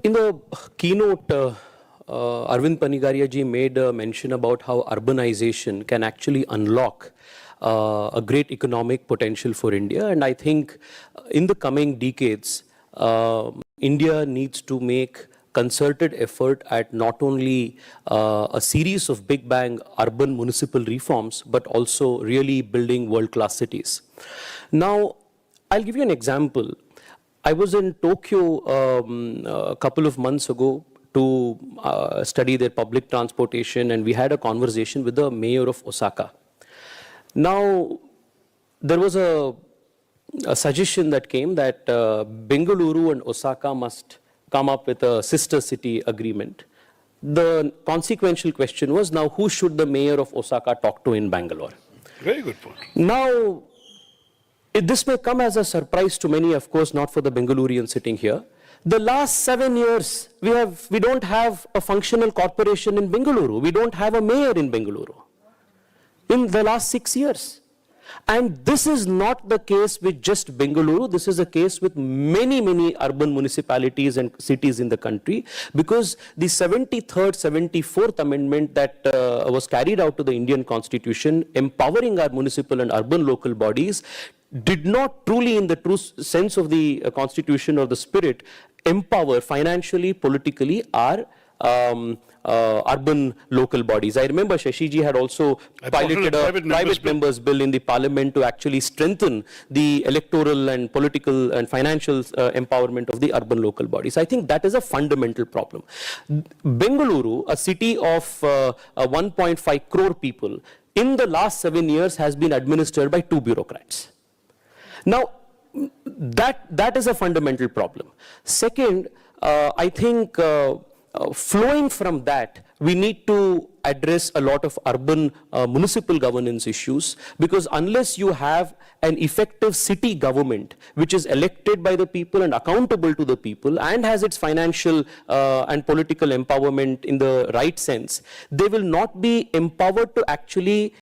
in the keynote, Arvind Panigaria ji made a mention about how urbanization can actually unlock a great economic potential for India. And I think in the coming decades, India needs to make concerted effort at not only a series of big bang urban municipal reforms, but also really building world-class cities. Now, I'll give you an example. I was in Tokyo a couple of months ago to study their public transportation, and we had a conversation with the mayor of Osaka. Now, there was a suggestion that came that Bengaluru and Osaka must come up with a sister city agreement. The consequential question was, now who should the mayor of Osaka talk to in Bangalore? Very good point. Now, this may come as a surprise to many, of course, not for the Bengalurians sitting here. The last 7 years, we don't have a functional corporation in Bengaluru. We don't have a mayor in Bengaluru. In the last 6 years. And this is not the case with just Bengaluru. This is a case with many, many urban municipalities and cities in the country, because the 73rd, 74th Amendment that was carried out to the Indian Constitution, empowering our municipal and urban local bodies, did not truly, in the true sense of the Constitution or the spirit, empower financially, politically our urban local bodies. I remember Shashiji had also piloted a private members bill in the parliament to actually strengthen the electoral and political and financial empowerment of the urban local bodies. I think that is a fundamental problem. Bengaluru, a city of 1.5 crore people, in the last 7 years has been administered by 2 bureaucrats. Now, that is a fundamental problem. Second, I think flowing from that, we need to address a lot of urban municipal governance issues, because unless you have an effective city government which is elected by the people and accountable to the people and has its financial and political empowerment in the right sense, they will not be empowered to actually